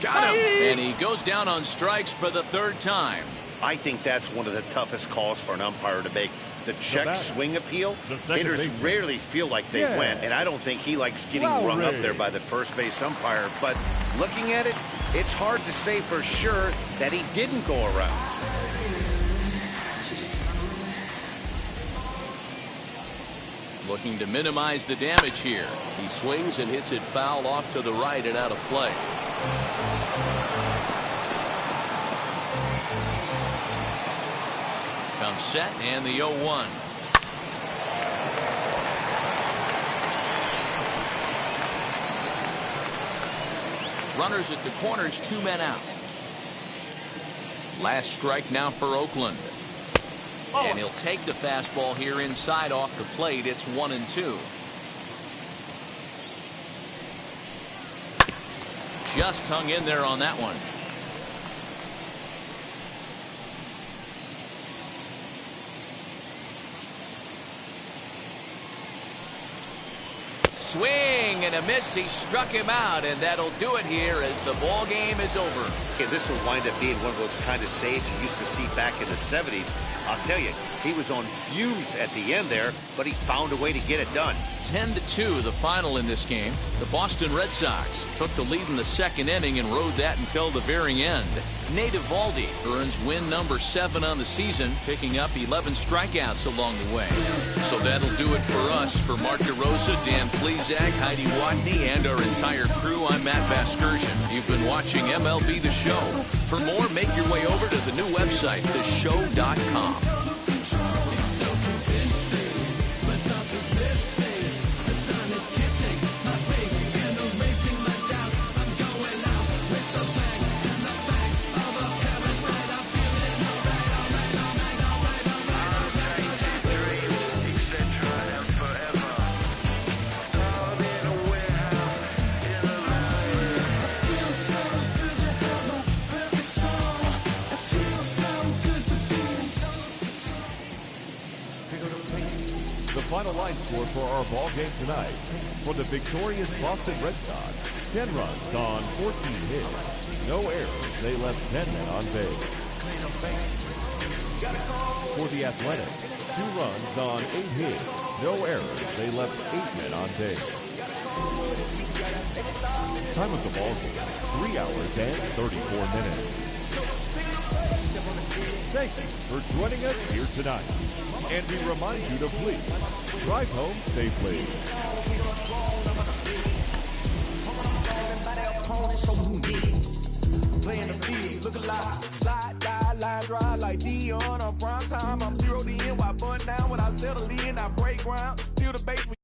Got him. And he goes down on strikes for the third time. I think that's one of the toughest calls for an umpire to make. The check swing appeal, hitters rarely feel like they went, and I don't think he likes getting rung up there by the first base umpire. But looking at it, it's hard to say for sure that he didn't go around. Looking to minimize the damage here. He swings and hits it foul off to the right and out of play. Comes set and the 0-1. Runners at the corners, 2 men out. Last strike now for Oakland. And he'll take the fastball here inside off the plate. It's 1-2. Just hung in there on that one. Swing and a miss. He struck him out, and that'll do it here as the ball game is over. Okay, this will wind up being one of those kind of saves you used to see back in the 70s. I'll tell you, he was on fumes at the end there, but he found a way to get it done. 10-2 the final in this game. The Boston Red Sox took the lead in the second inning and rode that until the very end. Nate Eovaldi earns win number 7 on the season, picking up 11 strikeouts along the way. So that'll do it for us. For Mark DeRosa, Dan Plesac, Heidi Watney, and our entire crew, I'm Matt Vasgersian. You've been watching MLB The Show. For more, make your way over to the new website, theshow.com. Final line score for our ball game tonight. For the victorious Boston Red Sox, 10 runs on 14 hits. No errors. They left 10 men on base. For the Athletics, 2 runs on 8 hits. No errors. They left 8 men on base. Time of the ball game, 3 hours and 34 minutes. Thank you for joining us here tonight. And we remind you to please drive home safely. Playing the field, look a lot. Slide, die, line drive like Dion on prime time. I'm 0 to end, while bun down when I settle in. I break ground, steal the base.